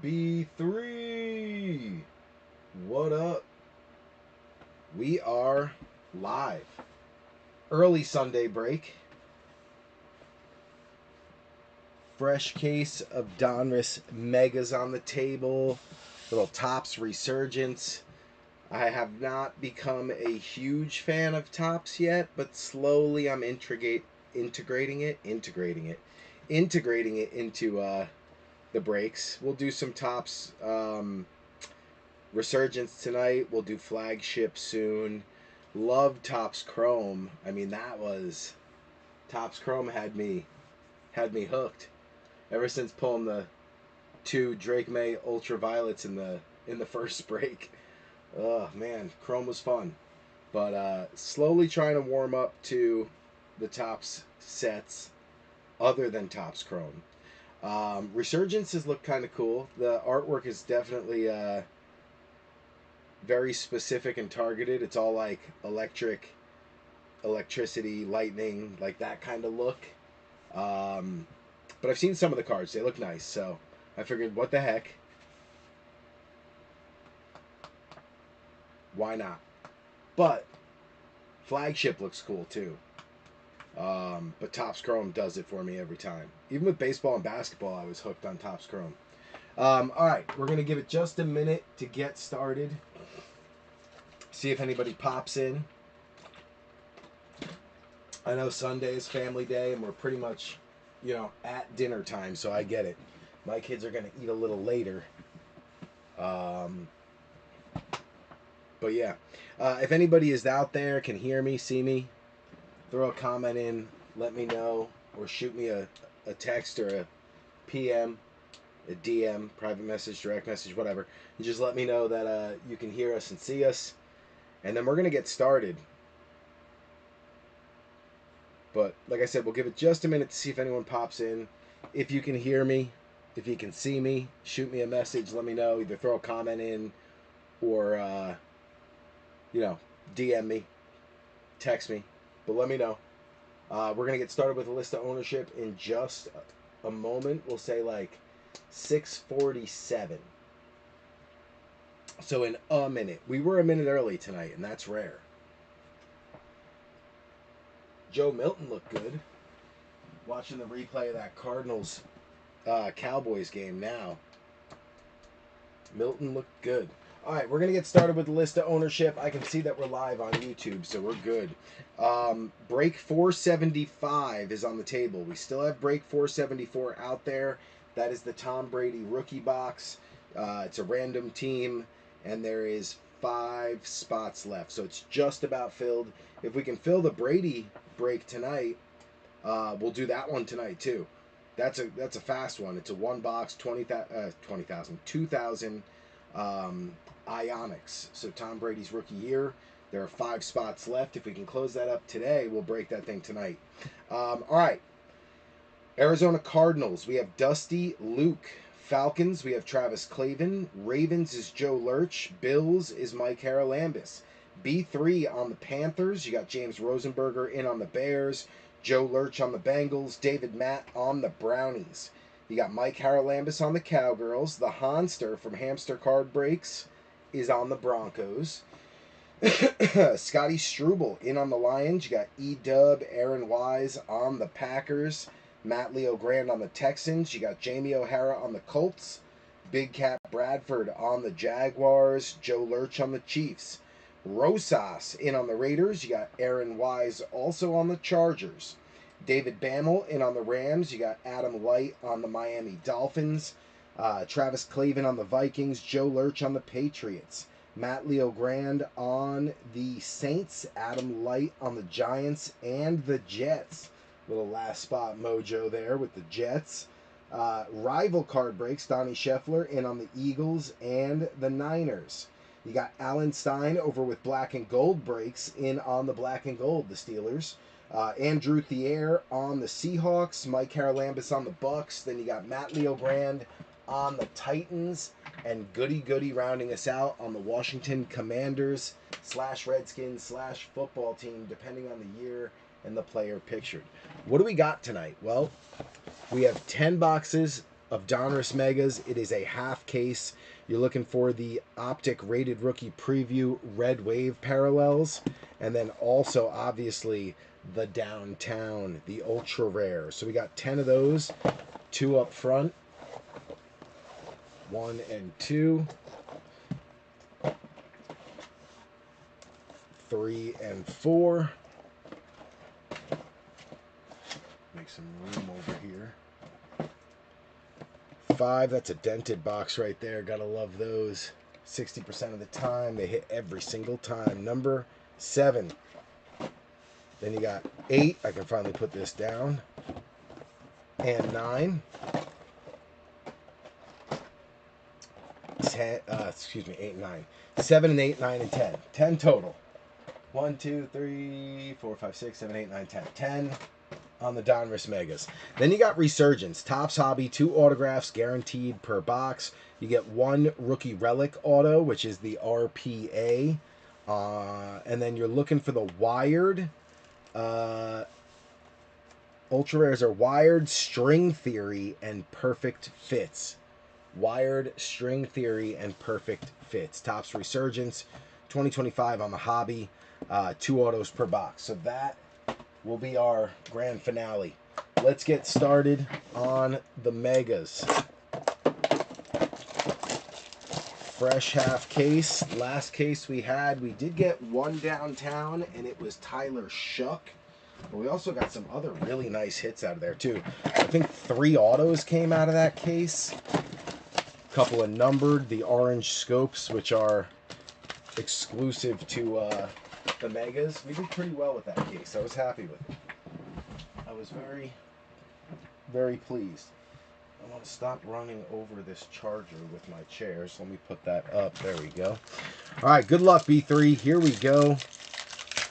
B3. What up? We are live. Early Sunday break. Fresh case of Donruss Megas on the table. Little Topps Resurgence. I have not become a huge fan of Topps yet, but slowly I'm integrating it into the breaks. We'll do some Topps Resurgence tonight. We'll do Flagship soon. Love Topps Chrome. I mean, Topps Chrome had me hooked ever since pulling the two Drake May Ultraviolets in the first break. Oh man, Chrome was fun, but slowly trying to warm up to the Topps sets other than Topps Chrome. Resurgence has looked kind of cool. The artwork is definitely very specific and targeted. It's all like electricity, lightning, like that kind of look. But I've seen some of the cards. They look nice, so I figured, what the heck? Why not? But Flagship looks cool too. But Topps Chrome does it for me every time. Even with baseball and basketball, I was hooked on Topps Chrome. All right, we're going to give it just a minute to get started. See if anybody pops in. I know Sunday is family day, and we're pretty much, at dinner time, so I get it. My kids are going to eat a little later. But yeah, if anybody is out there, can hear me, see me, throw a comment in, let me know, or shoot me a text or a PM, a DM, private message, direct message, whatever. And just let me know that you can hear us and see us. And then we're going to get started. But like I said, we'll give it just a minute to see if anyone pops in. If you can hear me, if you can see me, shoot me a message, let me know. Either throw a comment in or, DM me, text me. But let me know. We're going to get started with a list of ownership in just a moment. We'll say like 6:47. So in a minute. We were a minute early tonight, and that's rare. Joe Milton looked good. Watching the replay of that Cardinals Cowboys game now. Milton looked good. All right, we're going to get started with the list of ownership. I can see that we're live on YouTube, so we're good. Break 475 is on the table. We still have break 474 out there. That is the Tom Brady rookie box. It's a random team, and there is 5 spots left, so it's just about filled. If we can fill the Brady break tonight, we'll do that one tonight too. That's a fast one. It's a one box, 2,000 Ionics. So Tom Brady's rookie year. There are 5 spots left. If we can close that up today, we'll break that thing tonight. All right. Arizona Cardinals. We have Dusty Luke. Falcons, we have Travis Clavin. Ravens is Joe Lurch. Bills is Mike Haralambis. B3 on the Panthers. You got James Rosenberger in on the Bears. Joe Lurch on the Bengals. David Matt on the Brownies. You got Mike Haralambis on the Cowgirls. The Honster from Hamster Card Breaks is on the Broncos. Scotty Struble in on the Lions. You got E-Dub, Aaron Wise on the Packers. Matt Leo Grand on the Texans. You got Jamie O'Hara on the Colts. Big Cat Bradford on the Jaguars. Joe Lurch on the Chiefs. Rosas in on the Raiders. You got Aaron Wise also on the Chargers. David Bammel in on the Rams. You got Adam Light on the Miami Dolphins. Travis Clavin on the Vikings. Joe Lurch on the Patriots. Matt Leo Grand on the Saints. Adam Light on the Giants and the Jets. Little last spot mojo there with the Jets. Rival card breaks. Donnie Scheffler in on the Eagles and the Niners. You got Alan Stein over with Black and Gold breaks in on the Black and Gold, the Steelers. Andrew Thier on the Seahawks. Mike Haralambis on the Bucks. Then you got Matt Leo Grand on the Titans. And Goody rounding us out on the Washington Commanders / Redskins / football team, depending on the year and the player pictured. What do we got tonight? Well, we have 10 boxes of Donruss Megas. It is a half case. You're looking for the Optic Rated Rookie Preview Red Wave parallels. And then also, obviously, the Downtown, the Ultra Rare. So we got 10 of those. 2 up front. 1 and 2. 3 and 4. Make some room over here. 5, that's a dented box right there. Gotta love those. 60% of the time, they hit every single time. Number 7. Then you got 8. I can finally put this down. And 9. 10, 8 and 9. 7 and 8, 9 and 10. 10 total. 1, 2, 3, 4, 5, 6, 7, 8, 9, 10. 10 on the Donruss Megas. Then you got Resurgence. Topps Hobby, 2 autographs guaranteed per box. You get 1 rookie relic auto, which is the RPA. And then you're looking for the wired. Ultra Rares are Wired, String Theory, and Perfect Fits. Wired, String Theory, and Perfect Fits. Topps Resurgence, 2025 on the hobby. 2 autos per box. So that will be our grand finale. Let's get started on the Megas. Fresh half case. Last case we had, we did get 1 Downtown, and it was Tyler Shuck. But we also got some other really nice hits out of there, too. I think 3 autos came out of that case. A couple of numbered, the orange scopes, which are exclusive to the Megas. We did pretty well with that case. I was happy with it. I was very, very pleased. I want to stop running over this charger with my chair, so let me put that up. There we go. All right, good luck, B3. Here we go.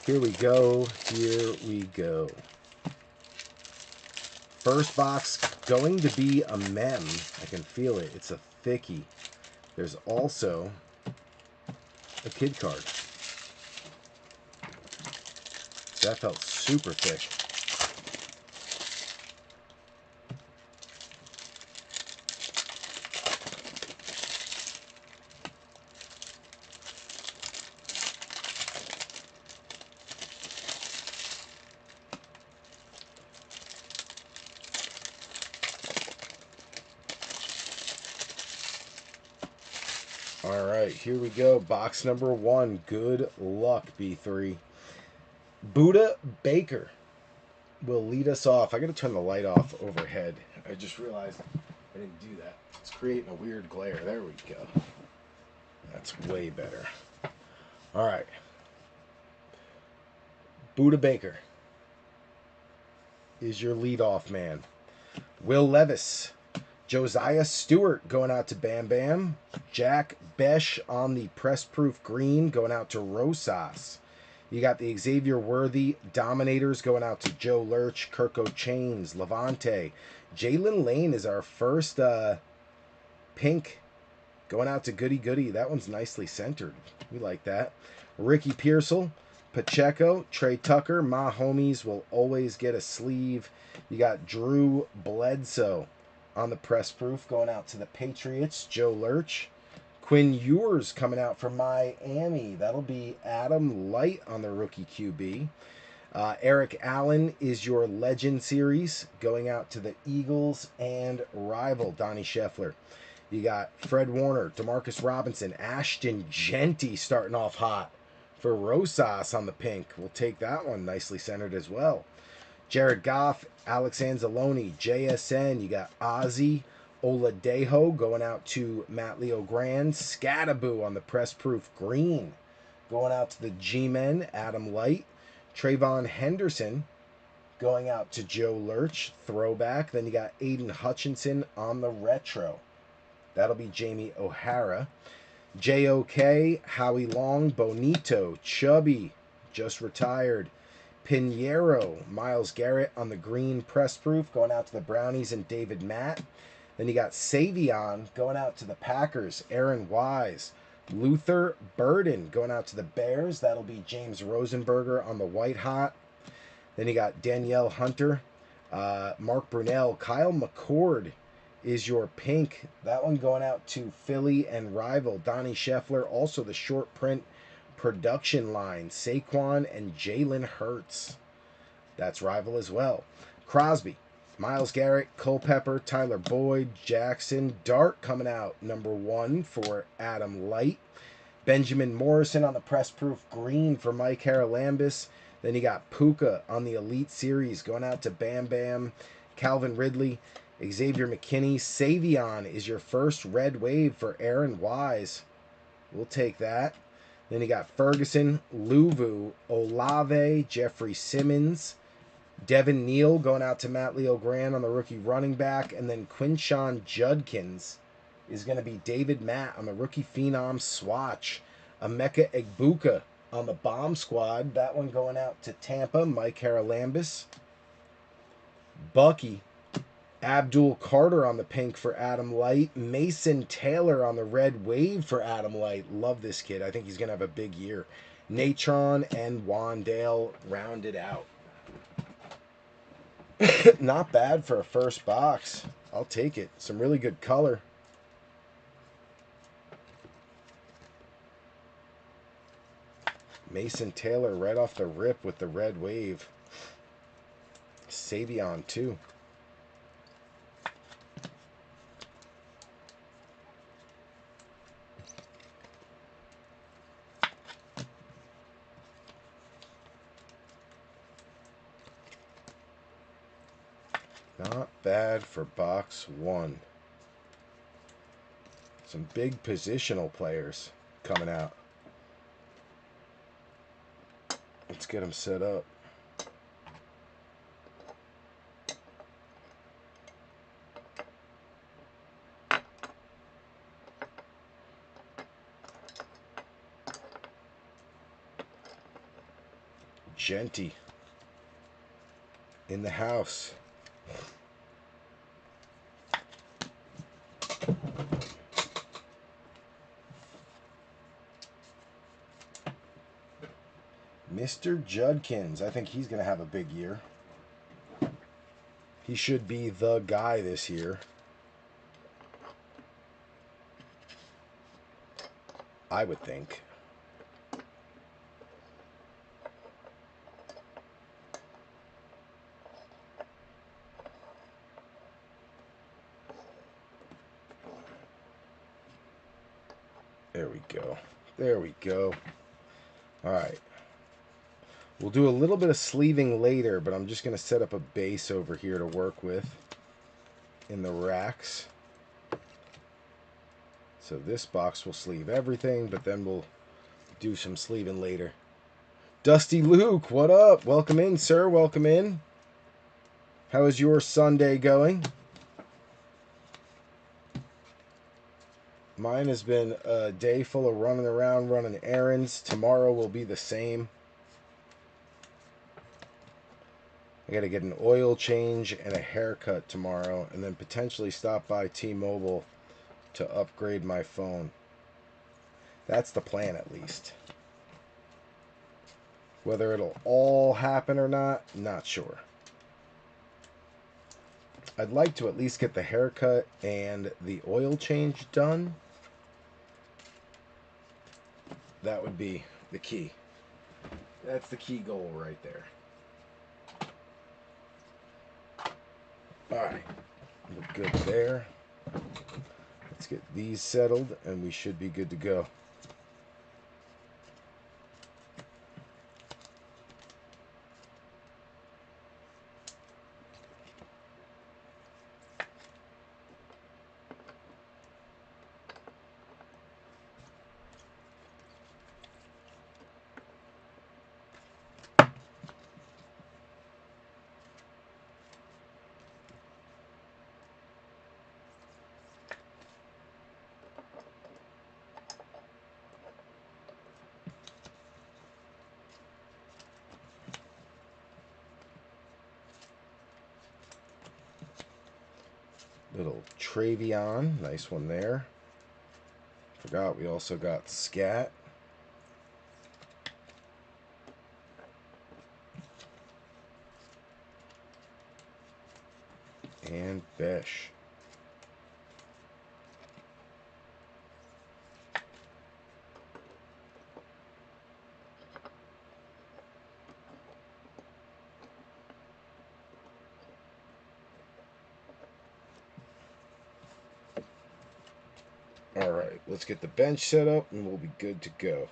Here we go. Here we go. First box going to be a mem. I can feel it. It's a thickie. There's also a kid card. That felt super thick. All right, here we go. Box number 1. Good luck, B3. Buda Baker will lead us off. I got to turn the light off overhead. I just realized I didn't do that. It's creating a weird glare. There we go. That's way better. All right. Buda Baker is your leadoff man. Will Levis. Josiah Stewart going out to Bam Bam. Jack Besh on the press proof green going out to Rosas. You got the Xavier Worthy Dominators going out to Joe Lurch, Kirko Chains, Levante. Jalen Lane is our first pink going out to Goody Goody. That one's nicely centered. We like that. Ricky Pearsall, Pacheco, Trey Tucker. My homies will always get a sleeve. You got Drew Bledsoe on the press proof going out to the Patriots, Joe Lurch. Quinn Ewers coming out from Miami. That'll be Adam Light on the rookie QB. Eric Allen is your Legend Series going out to the Eagles and rival Donnie Scheffler. You got Fred Warner, Demarcus Robinson, Ashton Genty starting off hot for Rosas on the pink. We'll take that one nicely centered as well. Jared Goff, Alex Anzalone, JSN. You got Ozzy Oladejo going out to Matt Leo Grand. Scattaboo on the press proof green going out to the G-Men, Adam Light. Trayvon Henderson going out to Joe Lurch, throwback. Then you got Aiden Hutchinson on the retro. That'll be Jamie O'Hara. JOK, Howie Long, Bonito, Chubby, just retired. Pinheiro, Myles Garrett on the green press proof going out to the Brownies and David Matt. Then you got Savion going out to the Packers, Aaron Wise. Luther Burden going out to the Bears. That'll be James Rosenberger on the white hot. Then you got Danielle Hunter, Mark Brunell, Kyle McCord is your pink. That one going out to Philly and rival Donnie Scheffler. Also the short print production line, Saquon and Jalen Hurts. That's rival as well. Crosby, Myles Garrett, Culpepper, Tyler Boyd, Jackson. Dart coming out number 1 for Adam Light. Benjamin Morrison on the press proof green for Mike Haralambis. Then you got Puka on the Elite Series going out to Bam Bam, Calvin Ridley, Xavier McKinney. Savion is your first red wave for Aaron Wise. We'll take that. Then you got Ferguson, Luvu, Olave, Jeffrey Simmons, Devin Neal going out to Matt Leo Grand on the rookie running back. And then Quinshon Judkins is going to be David Matt on the rookie phenom swatch. Emeka Egbuka on the bomb squad. That one going out to Tampa, Mike Haralambis. Bucky, Abdul Carter on the pink for Adam Light. Mason Taylor on the red wave for Adam Light. Love this kid. I think he's going to have a big year. Natron and Wandale rounded out. Not bad for a first box. I'll take it. Some really good color. Mason Taylor right off the rip with the red wave. Savion too. Not bad for box 1. Some big positional players coming out. Let's get them set up. Genty in the house. Mr. Judkins. I think he's going to have a big year. He should be the guy this year. I would think. There we go. There we go. All right. We'll do a little bit of sleeving later, but I'm just going to set up a base over here to work with in the racks. So this box will sleeve everything, but then we'll do some sleeving later. Dusty Luke, what up? Welcome in, sir. Welcome in. How is your Sunday going? Mine has been a day full of running around, running errands. Tomorrow will be the same. I got to get an oil change and a haircut tomorrow, and then potentially stop by T-Mobile to upgrade my phone. That's the plan, at least. Whether it'll all happen or not sure. I'd like to at least get the haircut and the oil change done. That would be the key. That's the key goal right there. Alright, look good there. Let's get these settled and we should be good to go. Little Travion, nice one there. Forgot we also got Scat. And Besh. All right, let's get the bench set up and we'll be good to go.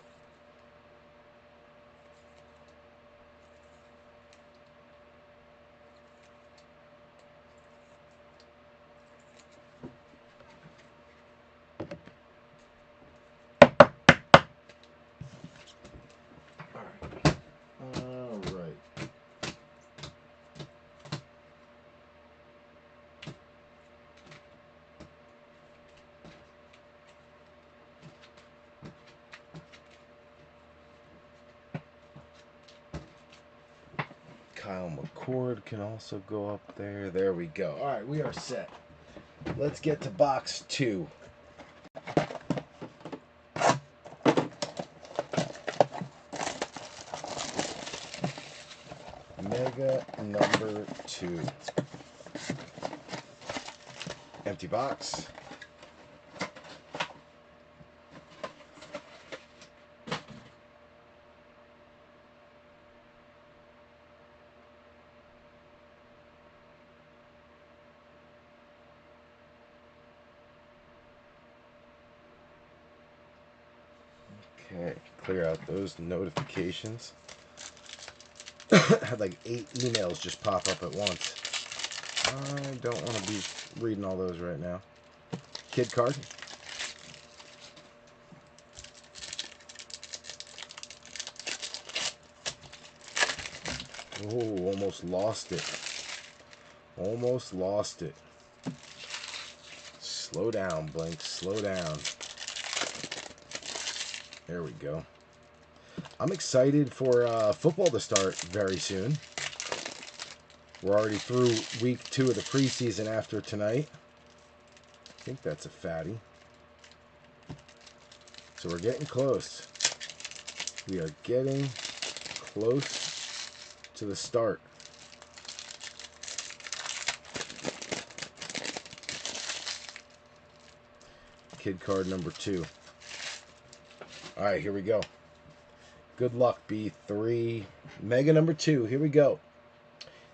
All right. Kyle McCord can also go up there. There we go. All right, we are set. Let's get to box 2. Mega number 2. Empty box. Okay, clear out those notifications. Had like 8 emails just pop up at once. I don't want to be reading all those right now. Kid card. Oh, almost lost it. Almost lost it. Slow down, Blink. Slow down. There we go. I'm excited for football to start very soon. We're already through week 2 of the preseason after tonight. I think that's a fatty. So we're getting close. We are getting close to the start. Kid card number 2. All right, here we go. Good luck, B3. Mega number 2. Here we go.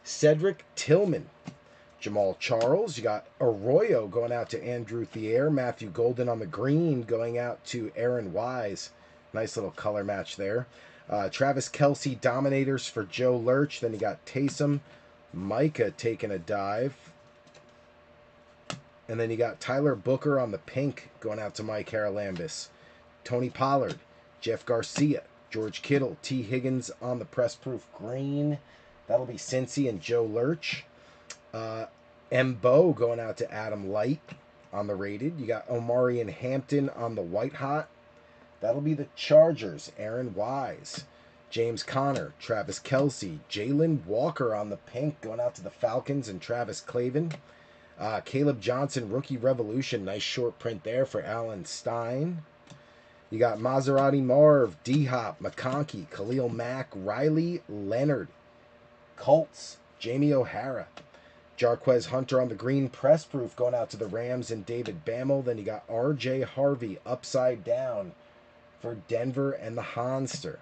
Cedric Tillman. Jamal Charles. You got Arroyo going out to Andrew Thier. Matthew Golden on the green going out to Aaron Wise. Nice little color match there. Travis Kelce Dominators for Joe Lurch. Then you got Taysom. Micah taking a dive. And then you got Tyler Booker on the pink going out to Mike Haralambis. Tony Pollard. Jeff Garcia. George Kittle. T. Higgins on the press proof green. That'll be Cincy and Joe Lurch. Mbo going out to Adam Light on the rated. You got Omari and Hampton on the white hot. That'll be the Chargers. Aaron Wise. James Conner. Travis Kelce. Jalen Walker on the pink going out to the Falcons and Travis Clavin. Caleb Johnson, Rookie Revolution. Nice short print there for Alan Stein. You got Maserati Marv, D-Hop, McConkey, Khalil Mack, Riley Leonard. Colts, Jamie O'Hara. Jarquez Hunter on the green press proof going out to the Rams and David Bammel. Then you got R.J. Harvey upside down for Denver and the Honster.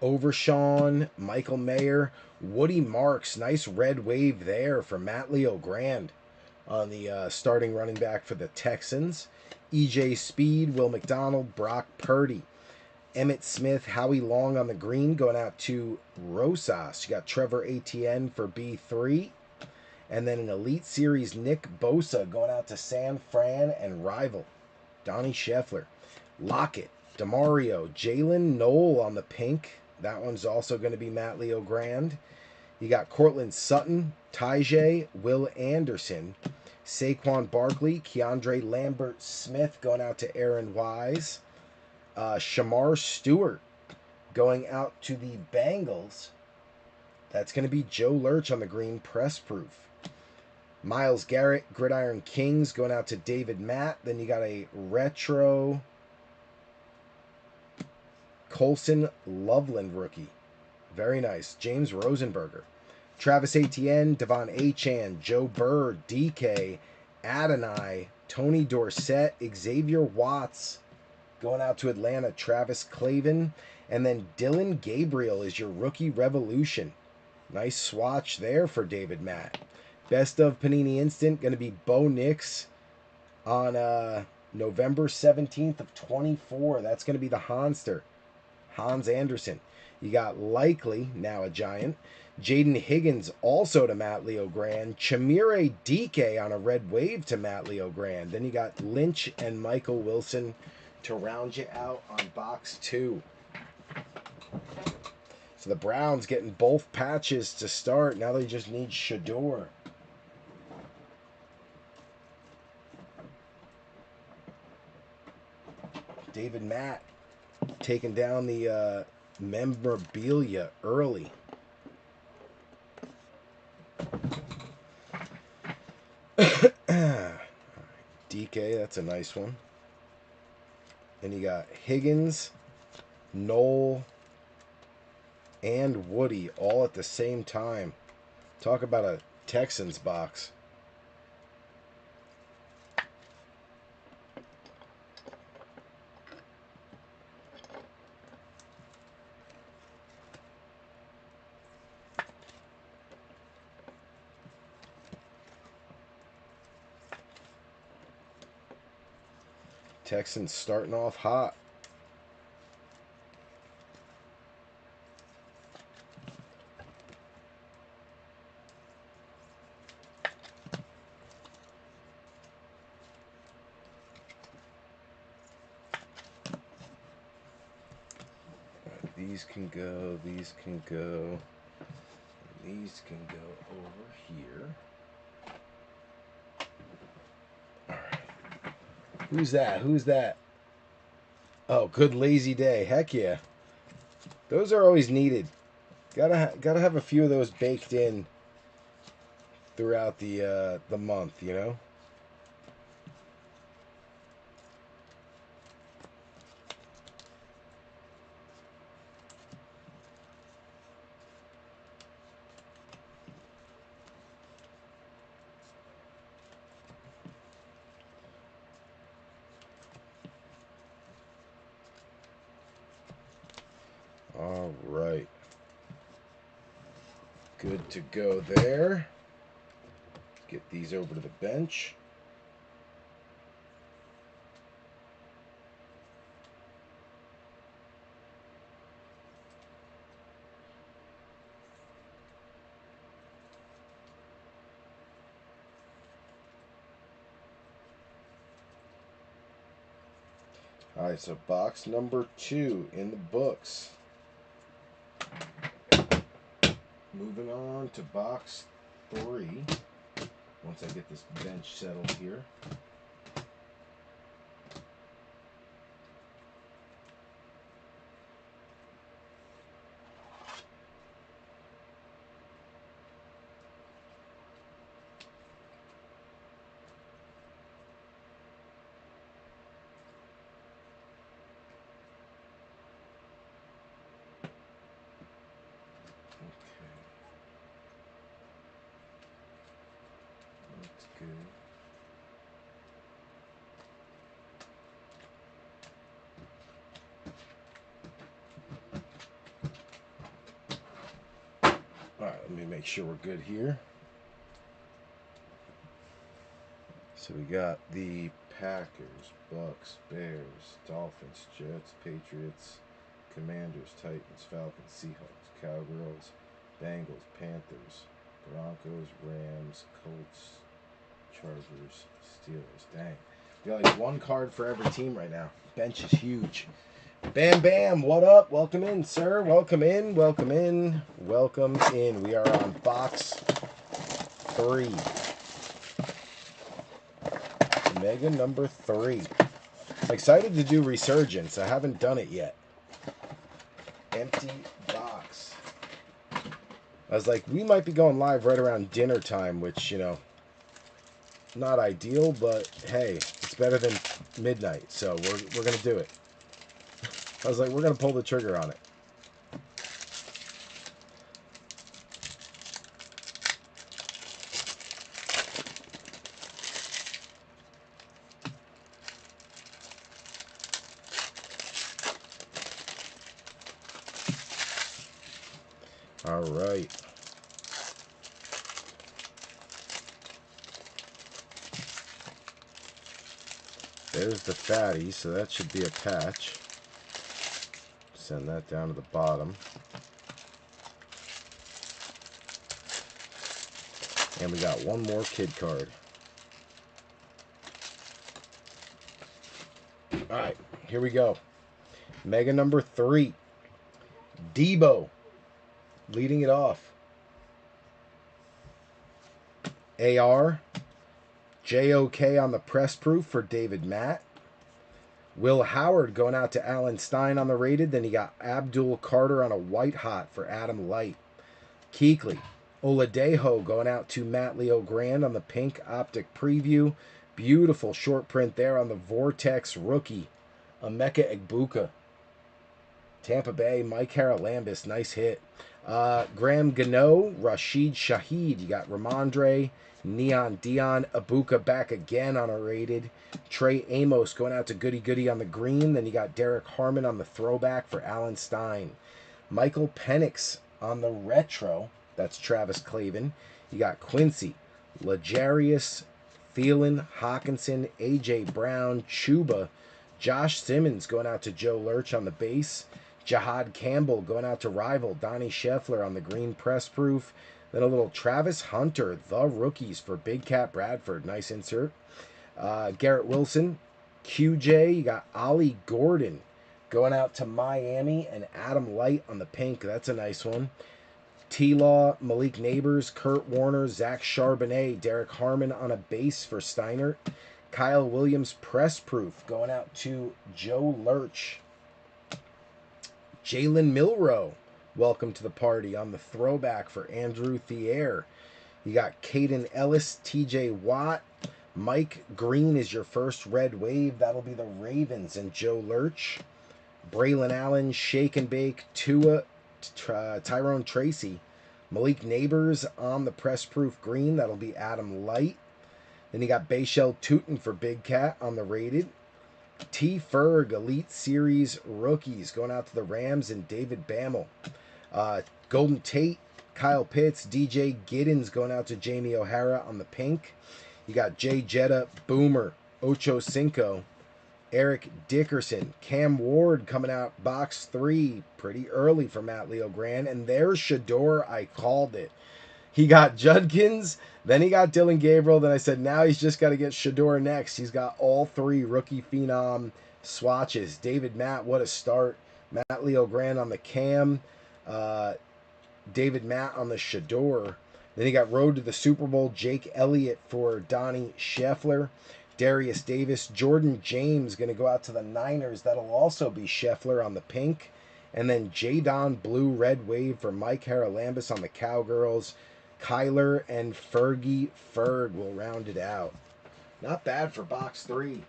Overshawn, Michael Mayer, Woody Marks. Nice red wave there for Matt Leo Grand on the starting running back for the Texans. E.J. Speed, Will McDonald, Brock Purdy. Emmett Smith, Howie Long on the green going out to Rosas. You got Trevor Etienne for B3. And then an Elite Series Nick Bosa going out to San Fran and Rival. Donnie Scheffler. Lockett, DeMario, Jalen Knoll on the pink. That one's also going to be Matt Leo Grand. You got Cortland Sutton, Tyjae, Will Anderson, Saquon Barkley, Keandre Lambert Smith going out to Aaron Wise. Shamar Stewart going out to the Bengals. That's going to be Joe Lurch on the green press proof. Myles Garrett, Gridiron Kings going out to David Matt. Then you got a retro Colson Loveland rookie. Very nice. James Rosenberger. Travis Etienne, Devon Achane, Joe Burr, DK, Adonai, Tony Dorsett, Xavier Watts going out to Atlanta, Travis Clavin. And then Dylan Gabriel is your rookie revolution. Nice swatch there for David Matt. Best of Panini Instant going to be Bo Nix on November 17th of 24. That's going to be the Hanster, Hans Anderson. You got Likely, now a Giant. Jaden Higgins also to Matt Leo Grand. Chamire DK on a red wave to Matt Leo Grand. Then you got Lynch and Michael Wilson to round you out on box 2. So the Browns getting both patches to start. Now they just need Shador. David Matt taking down the memorabilia early. DK, that's a nice one. Then you got Higgins, Noel, and Woody all at the same time. Talk about a Texans box. Texans starting off hot. These can go, these can go, these can go over here. All right. Who's that? Who's that? Oh, good lazy day. Heck yeah. Those are always needed. Gotta have a few of those baked in throughout the month, you know? All right. Good to go there. Get these over to the bench. All right, so box number 2 in the books. Moving on to box 3. Once I get this bench settled here. Looks good. All right, let me make sure we're good here. So we got the Packers, Bucks, Bears, Dolphins, Jets, Patriots, Commanders, Titans, Falcons, Seahawks, Cowgirls, Bengals, Panthers, Broncos, Rams, Colts, Chargers, Steelers. Dang. We got like one card for every team right now. Bench is huge. Bam Bam, what up? Welcome in, sir. Welcome in, welcome in, welcome in. We are on box 3. Mega number 3. I'm excited to do Resurgence. I haven't done it yet. Empty box. I was like, we might be going live right around dinner time, which, you know, not ideal, but hey, it's better than midnight, so we're gonna do it. I was like, we're gonna pull the trigger on it. All right. There's the fatty, so that should be a patch. Send that down to the bottom. And we got one more kid card. Alright, here we go. Mega number 3. Debo leading it off. AR. JOK on the press proof for David Matt. Will Howard going out to Alan Stein on the rated. Then you got Abdul Carter on a white hot for Adam Light. Keekly. Oladejo going out to Matt Leo Grand on the pink optic preview. Beautiful short print there on the Vortex rookie. Emeka Egbuka. Tampa Bay, Mike Haralambis, nice hit. Graham Gano, Rashid Shaheed. You got Ramondre, Neon Dion, Ibuka back again on a rated. Trey Amos going out to Goody Goody on the green. Then you got Derek Harmon on the throwback for Alan Stein. Michael Penix on the retro. That's Travis Clavin. You got Quincy, L'Jarius, Thielen, Hawkinson, A.J. Brown, Chuba. Josh Simmons going out to Joe Lurch on the base. Jahad Campbell going out to rival Donnie Scheffler on the green press proof. Then a little Travis Hunter, the rookies for Big Cat Bradford. Nice insert. Garrett Wilson, QJ. You got Ollie Gordon going out to Miami and Adam Light on the pink. That's a nice one. T-Law, Malik Neighbors, Kurt Warner, Zach Charbonnet, Derek Harmon on a base for Steiner. Kyle Williams press proof going out to Joe Lurch. Jalen Milroe, welcome to the party on the throwback for Andrew Thier. You got Caden Ellis, TJ Watt. Mike Green is your first red wave. That'll be the Ravens and Joe Lurch. Braylon Allen, Shake and Bake, Tua, Tyrone Tracy. Malik Neighbors on the press proof green. That'll be Adam Light. Then you got Bayshell Tootin for Big Cat on the rated. T. Ferg, Elite Series rookies going out to the Rams and David Bammel. Golden Tate, Kyle Pitts, DJ Giddens going out to Jamie O'Hara on the pink. You got Jay Jetta, Boomer, Ocho Cinco, Eric Dickerson, Cam Ward coming out box 3 pretty early for Matt Leo Grand. And there's Shador. I called it. He got Judkins, then he got Dylan Gabriel. Then I said, now he's just got to get Shador next. He's got all 3 rookie phenom swatches. David Matt, what a start. Matt Leo Grand on the Cam. David Matt on the Shador. Then he got Road to the Super Bowl. Jake Elliott for Donnie Scheffler. Darius Davis. Jordan James going to go out to the Niners. That'll also be Scheffler on the pink. And then Jadon Blue Red Wave for Mike Haralambis on the Cowgirls. Kyler and Fergie Ferg will round it out. Not bad for box 3.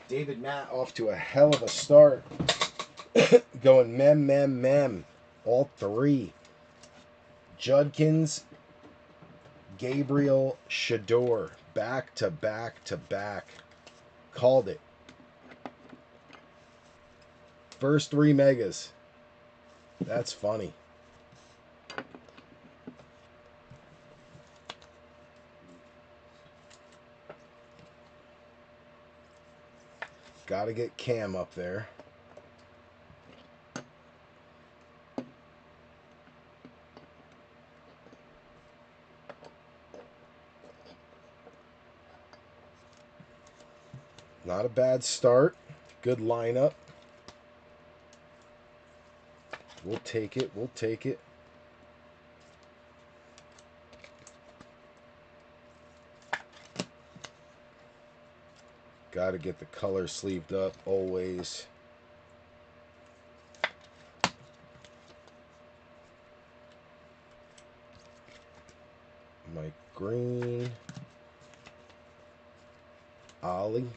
David Matt off to a hell of a start. Going mem. All 3. Judkins, Gabriel, Shador. Back to back to back. Called it. First 3 megas. That's funny. Got to get Cam up there. Not a bad start. Good lineup. We'll take it. We'll take it. Got to get the color sleeved up always. Mike Green. Ollie.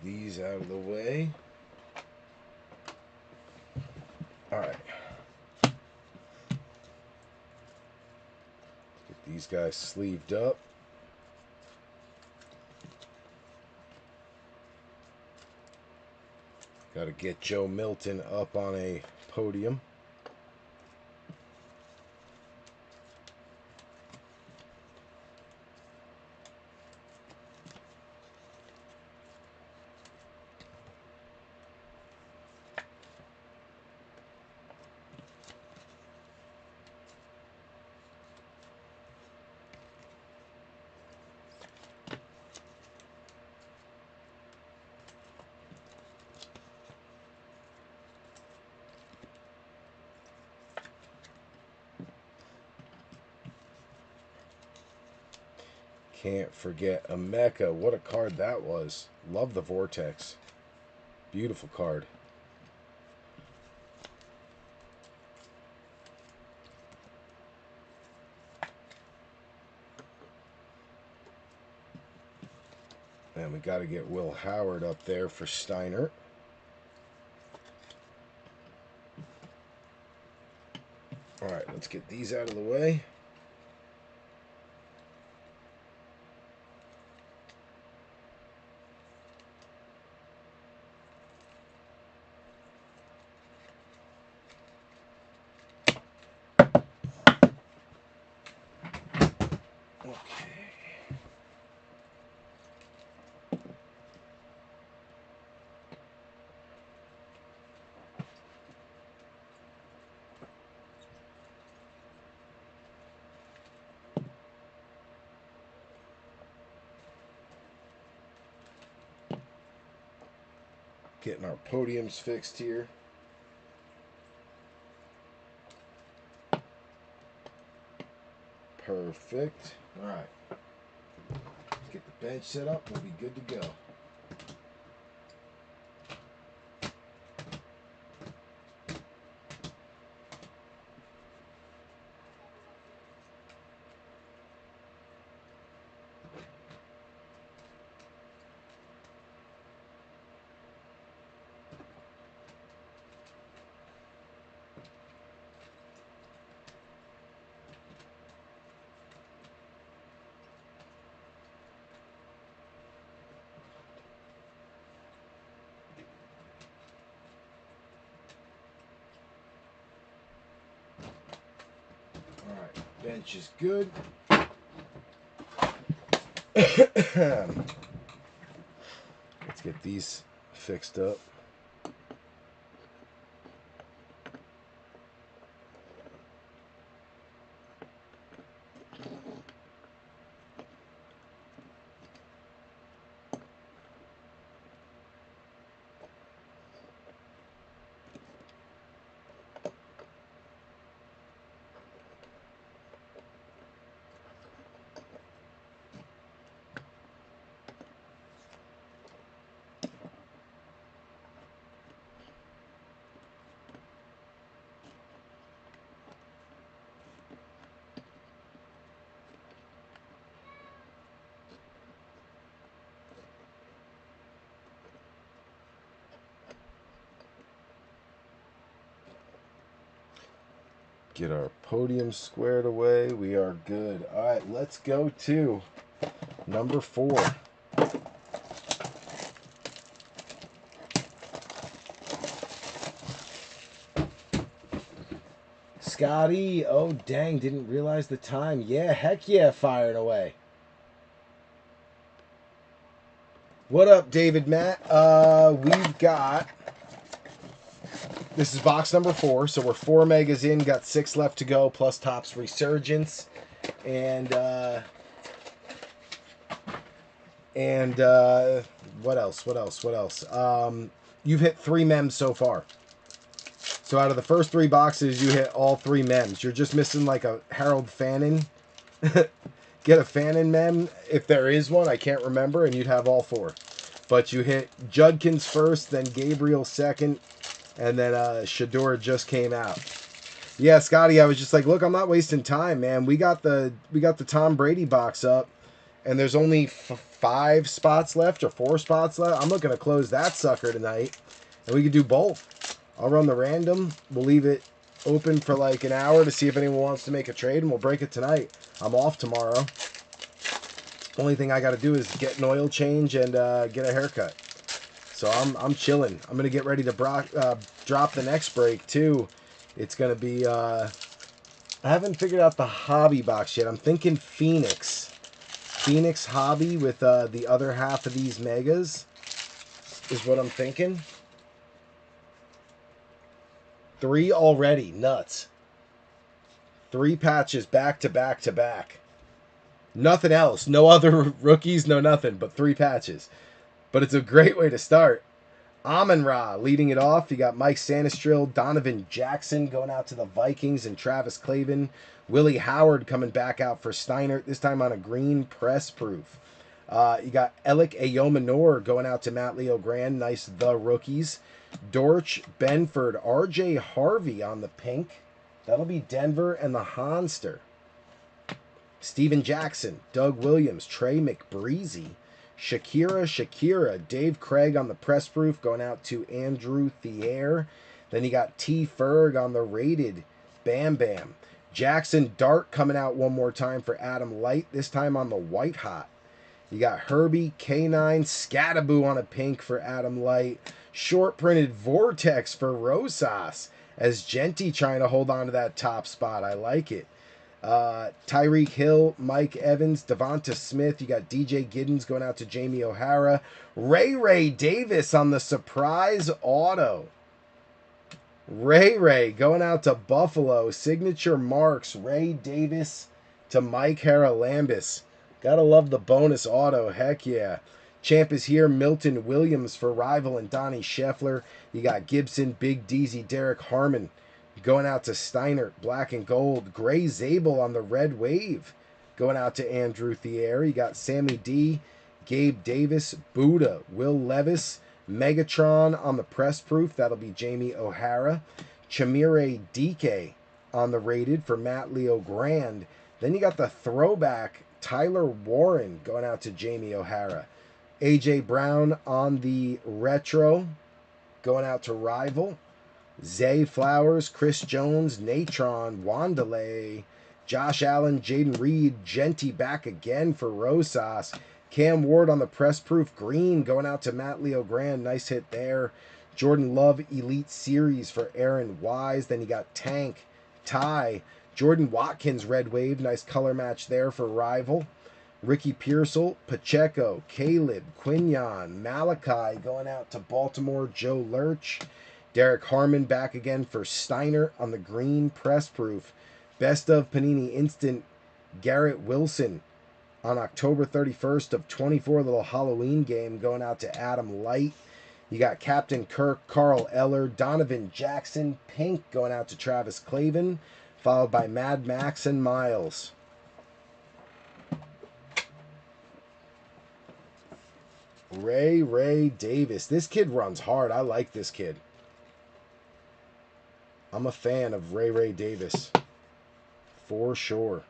These out of the way. All right. Get these guys sleeved up. Got to get Joe Milton up on a podium. Can't forget a Mecha. What a card that was. Love the Vortex. Beautiful card. And we got to get Will Howard up there for Steiner. All right, let's get these out of the way. Getting our podiums fixed here. Perfect. All right. Let's get the bench set up. We'll be good to go. Bench is good. Let's get these fixed up. Get our podium squared away. We are good. All right, let's go to number 4. Scotty, oh dang, didn't realize the time. Yeah, heck yeah, firing away. What up, David Matt? We've got... This is box number 4, so we're 4 megas in, got 6 left to go, plus Topps Resurgence. And what else? You've hit 3 mems so far. So out of the first 3 boxes, you hit all 3 mems. You're just missing like a Harold Fannin. Get a Fannin mem, if there is one, I can't remember, and you'd have all 4. But you hit Judkins first, then Gabriel second, and then Shador just came out. Yeah, Scotty, I was just like, look, I'm not wasting time, man. We got the Tom Brady box up, and there's only 5 spots left or 4 spots left. I'm looking to close that sucker tonight, and we could do both. I'll run the random. We'll leave it open for like an hour to see if anyone wants to make a trade, and we'll break it tonight. I'm off tomorrow. Only thing I got to do is get an oil change and get a haircut. So I'm chilling. I'm gonna get ready to drop the next break too. It's gonna be I haven't figured out the hobby box yet. I'm thinking Phoenix hobby with the other half of these megas is what I'm thinking. 3 already, nuts. 3 patches back to back to back. Nothing else, no other rookies, no nothing, but 3 patches. But it's a great way to start. Amon-Ra leading it off. You got Mike Sanistril, Donovan Jackson going out to the Vikings, and Travis Clavin. Willie Howard coming back out for Steiner, this time on a green press proof. You got Alec Ayomanor going out to Matt Leo Grand. Nice the rookies. Dortch, Benford, RJ Harvey on the pink. That'll be Denver and the Honster. Steven Jackson, Doug Williams, Trey McBreezy. Shakira, Dave Craig on the press proof going out to Andrew Thier. Then you got T. Ferg on the rated Bam Bam. Jackson Dart coming out one more time for Adam Light, this time on the white hot. You got Herbie K9 Scataboo on a pink for Adam Light. Short printed Vortex for Rosas as Genty trying to hold on to that top spot. I like it. Tyreek Hill, Mike Evans, Devonta Smith. You got DJ Giddens going out to Jamie O'Hara. Ray Davis on the surprise auto. Ray going out to Buffalo. Signature marks. Ray Davis to Mike Haralambis. Gotta love the bonus auto. Heck yeah. Champ is here. Milton Williams for Rival and Donnie Scheffler. You got Gibson, Big Deezy, Derek Harmon. Going out to Steiner, black and gold. Gray Zabel on the red wave. Going out to Andrew Thier. You got Sammy D, Gabe Davis, Buddha, Will Levis, Megatron on the press proof. That'll be Jamie O'Hara. Chamire DK on the rated for Matt Leo Grand. Then you got the throwback Tyler Warren going out to Jamie O'Hara. AJ Brown on the retro going out to Rival. Zay Flowers, Chris Jones, Natron, Wandelay, Josh Allen, Jaden Reed, Genty back again for Rosas. Cam Ward on the press proof green going out to Matt Leo Grand. Nice hit there. Jordan Love Elite Series for Aaron Wise. Then you got Tank, Ty, Jordan Watkins red wave. Nice color match there for Rival. Ricky Pearsall, Pacheco, Caleb, Quinion, Malachi going out to Baltimore, Joe Lurch. Derek Harmon back again for Steiner on the green press proof. Best of Panini Instant, Garrett Wilson on October 31st of 24, little Halloween game going out to Adam Light. You got Captain Kirk, Carl Eller, Donovan Jackson, pink going out to Travis Clavin, followed by Mad Max and Miles. Ray Davis. This kid runs hard. I like this kid. I'm a fan of Ray Davis. For sure.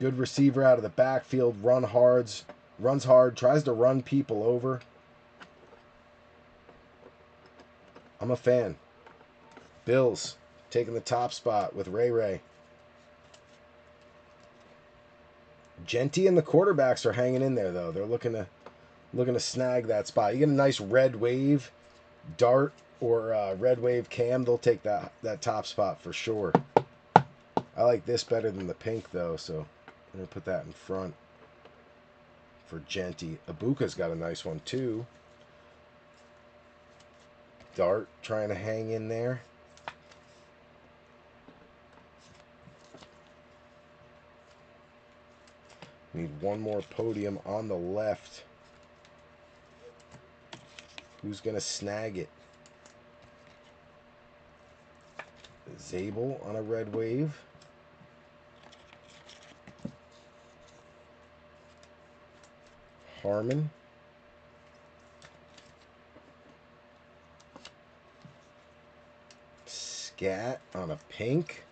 Good receiver out of the backfield. Runs hard. Tries to run people over. I'm a fan. Bills taking the top spot with Ray. Genty and the quarterbacks are hanging in there though. They're looking to snag that spot. You get a nice red wave Dart or red wave Cam. They'll take that top spot for sure. I like this better than the pink though, so I'm gonna put that in front for Genty. Ibuka's got a nice one too. Dart trying to hang in there. Need one more podium on the left. Who's going to snag it? Zabel on a red wave. Harmon. Scat on a pink.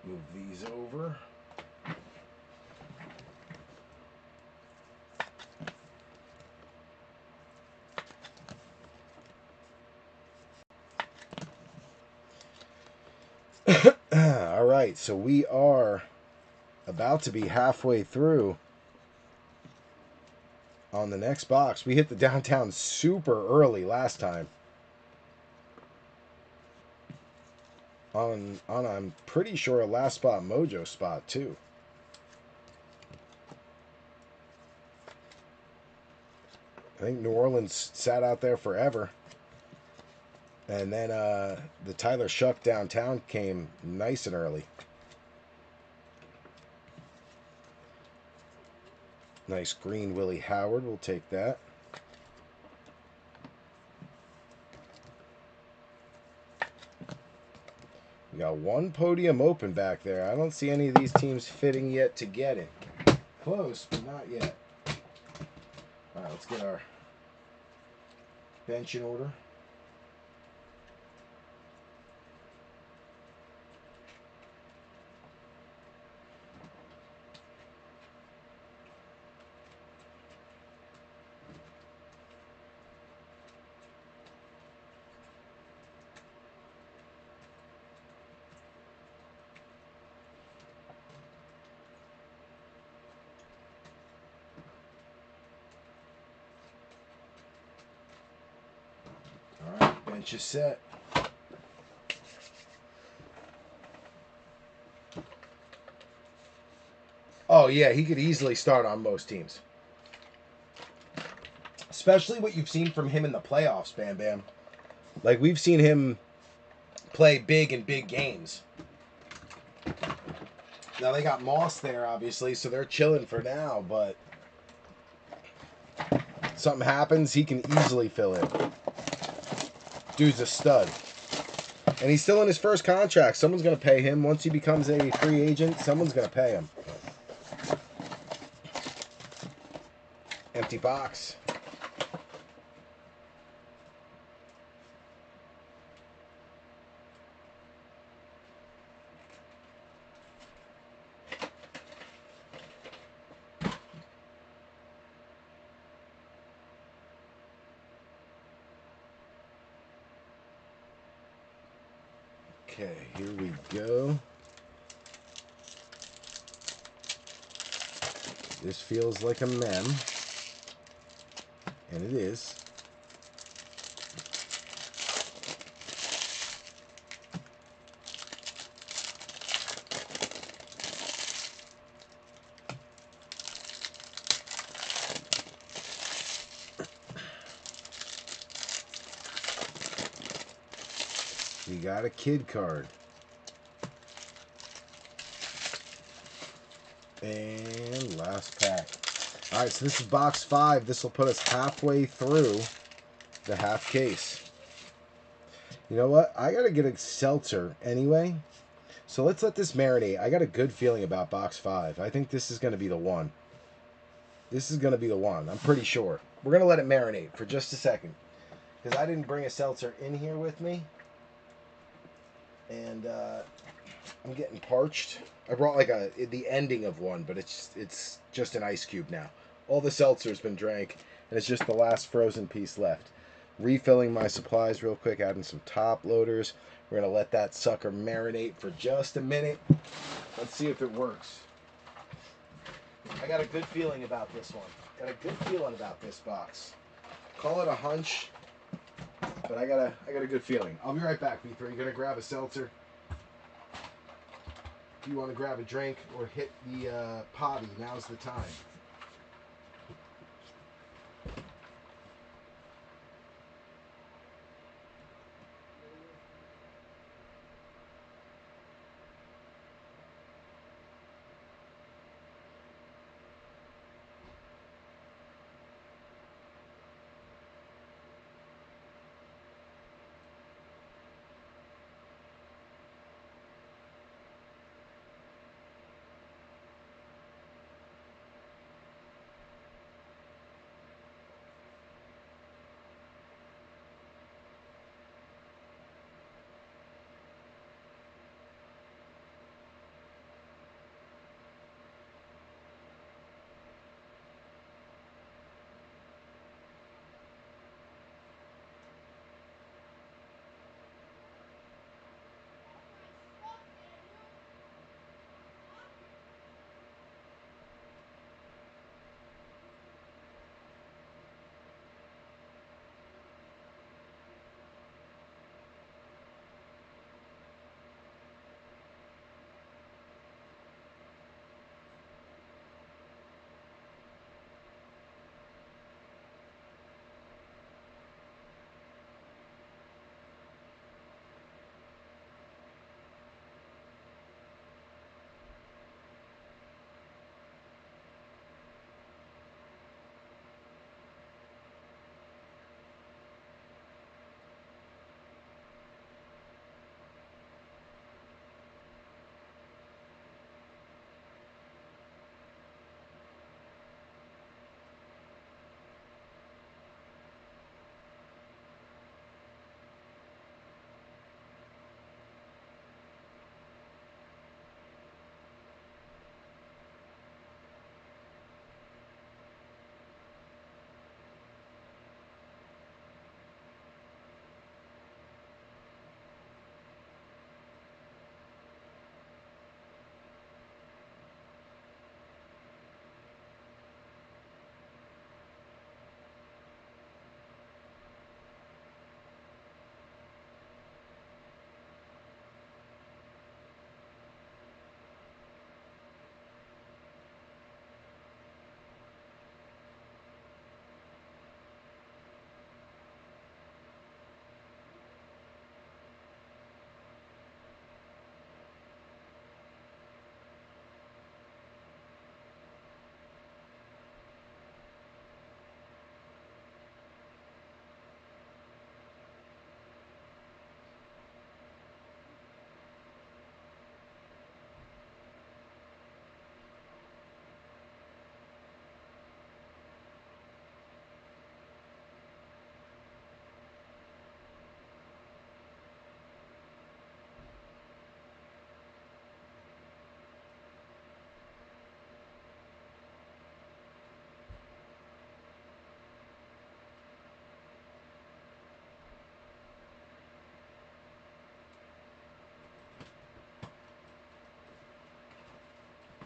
Move these over. right, so we are about to be halfway through on the next box. We hit the downtown super early last time. On I'm pretty sure a last spot mojo spot too. I think New Orleans sat out there forever. And then the Tyler Shuck downtown came nice and early. Nice green Willie Howard. We'll take that. We got one podium open back there. I don't see any of these teams fitting yet to get it. Close, but not yet. All right, let's get our bench in order. All right, bench is set. Oh, yeah, he could easily start on most teams. Especially what you've seen from him in the playoffs, Bam Bam. Like, we've seen him play big in big games. Now, they got Moss there, obviously, so they're chilling for now, but something happens, he can easily fill in. Dude's a stud. And he's still in his first contract. Someone's going to pay him. Once he becomes a free agent, someone's going to pay him. Empty box. Okay, here we go. This feels like a mem. And it is. We got a kid card. And last pack. Alright, so this is box 5. This will put us halfway through the half case. You know what? I gotta get a seltzer anyway. So let's let this marinate. I got a good feeling about box 5. I think this is going to be the one. This is going to be the one. I'm pretty sure. We're going to let it marinate for just a second. Because I didn't bring a seltzer in here with me. And I'm getting parched. I brought like the ending of one, but it's just an ice cube now. All the seltzer's been drank, and it's just the last frozen piece left. Refilling my supplies real quick, adding some top loaders. We're going to let that sucker marinate for just a minute. Let's see if it works. I got a good feeling about this one. Got a good feeling about this box. Call it a hunch, but I got a good feeling. I'll be right back, B3. You gonna grab a seltzer? If you want to grab a drink or hit the potty, now's the time.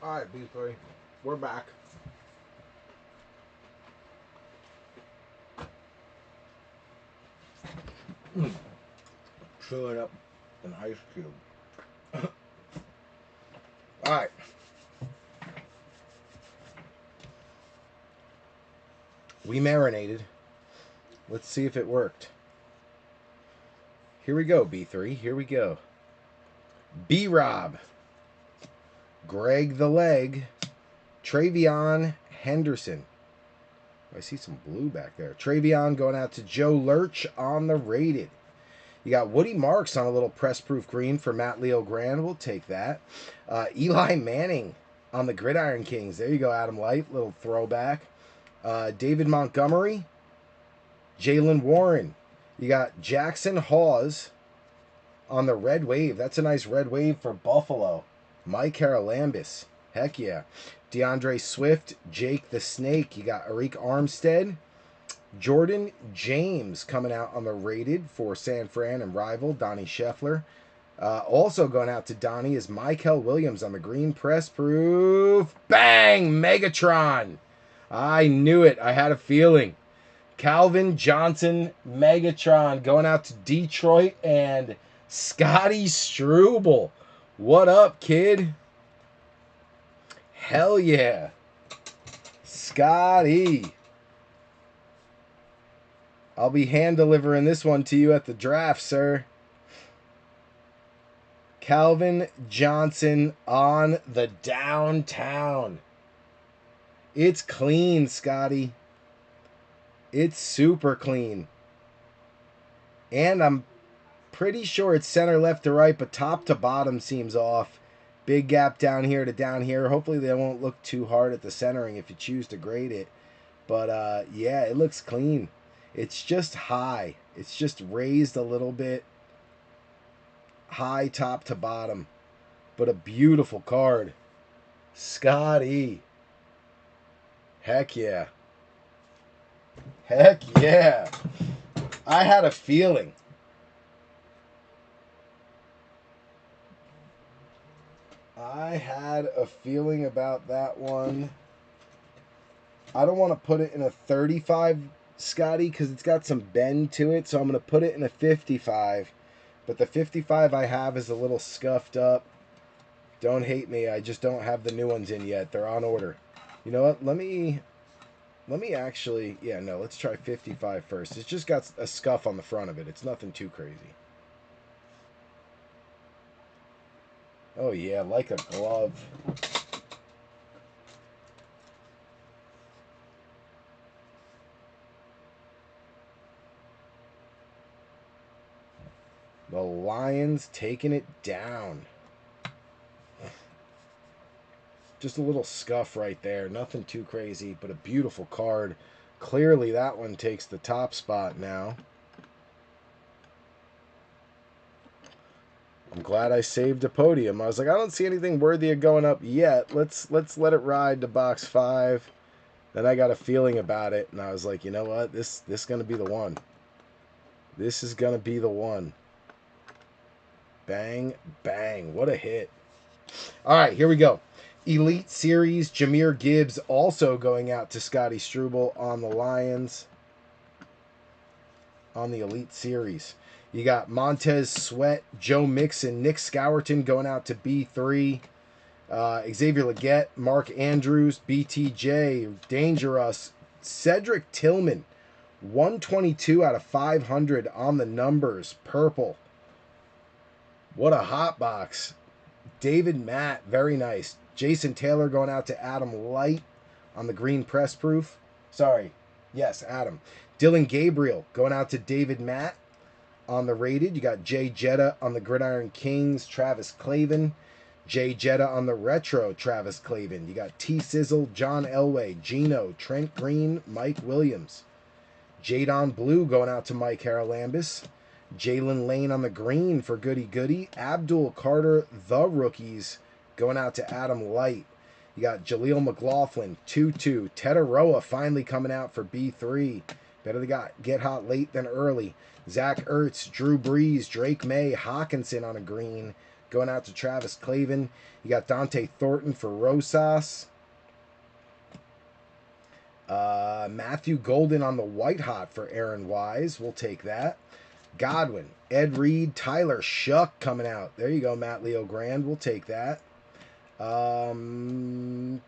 All right, B3. We're back. Chewing up an ice cube. All right. We marinated. Let's see if it worked. Here we go, B3. Here we go. B-Rob. Greg the Leg. Travion Henderson. I see some blue back there. Travion going out to Joe Lurch on the rated. You got Woody Marks on a little press-proof green for Matt Leo Grand. We'll take that. Eli Manning on the Gridiron Kings. There you go, Adam Light. Little throwback. David Montgomery. Jalen Warren. You got Jackson Hawes on the Red Wave. That's a nice Red Wave for Buffalo. Mike Haralambis. Heck yeah. DeAndre Swift. Jake the Snake. You got Arik Armstead. Jordan James coming out on the rated for San Fran and rival Donnie Scheffler. Also going out to Donnie is Michael Williams on the green press proof. Bang! Megatron. I knew it. I had a feeling. Calvin Johnson Megatron going out to Detroit and Scotty Struble. What up, kid? Hell yeah. Scotty. I'll be hand delivering this one to you at the draft, sir. Calvin Johnson on the downtown. It's clean, Scotty. It's super clean. And I'm pretty sure it's center left to right, but top to bottom seems off. Big gap down here to down here. Hopefully they won't look too hard at the centering if you choose to grade it. But yeah, it looks clean. It's just high. It's just raised a little bit. High top to bottom. But a beautiful card. Scotty. Heck yeah. Heck yeah. I had a feeling. I had a feeling about that one. I don't want to put it in a 35, Scotty, because it's got some bend to it, so I'm going to put it in a 55. But the 55 I have is a little scuffed up. Don't hate me. I just don't have the new ones in yet. They're on order. You know what? Let me actually... Yeah, no, let's try 55 first. It's just got a scuff on the front of it. It's nothing too crazy. Oh, yeah, like a glove. The Lions taking it down. Just a little scuff right there. Nothing too crazy, but a beautiful card. Clearly that one takes the top spot now. I'm glad I saved a podium. I was like, I don't see anything worthy of going up yet. Let's let it ride to box 5. Then I got a feeling about it, and I was like, you know what? This is going to be the one. This is going to be the one. Bang, bang. What a hit. All right, here we go. Elite Series, Jahmyr Gibbs also going out to Scotty Struble on the Lions. On the Elite Series. You got Montez Sweat, Joe Mixon, Nick Scourton going out to B3. Xavier Legette, Mark Andrews, BTJ, Dangerous, Cedric Tillman, 122 out of 500 on the numbers, purple. What a hot box. David Matt, very nice. Jason Taylor going out to Adam Light on the green press proof. Sorry. Yes, Adam. Dylan Gabriel going out to David Matt on the rated. You got Jay Jetta on the Gridiron Kings, Travis Clavin. Jay Jetta on the retro, Travis Clavin. You got T-Sizzle, John Elway, Gino, Trent Green, Mike Williams. Jadon Blue going out to Mike Haralambis. Jalen Lane on the green for Goody Goody. Abdul Carter, the rookies, going out to Adam Light. You got Jaleel McLaughlin, 2-2. Tetaroa finally coming out for B3. Better they get hot late than early. Zach Ertz, Drew Brees, Drake May, Hawkinson on a green. going out to Travis Clavin. You got Dante Thornton for Rosas. Matthew Golden on the white hot for Aaron Wise. We'll take that. Godwin, Ed Reed, Tyler Shuck coming out. There you go, Matt Leo Grand. We'll take that.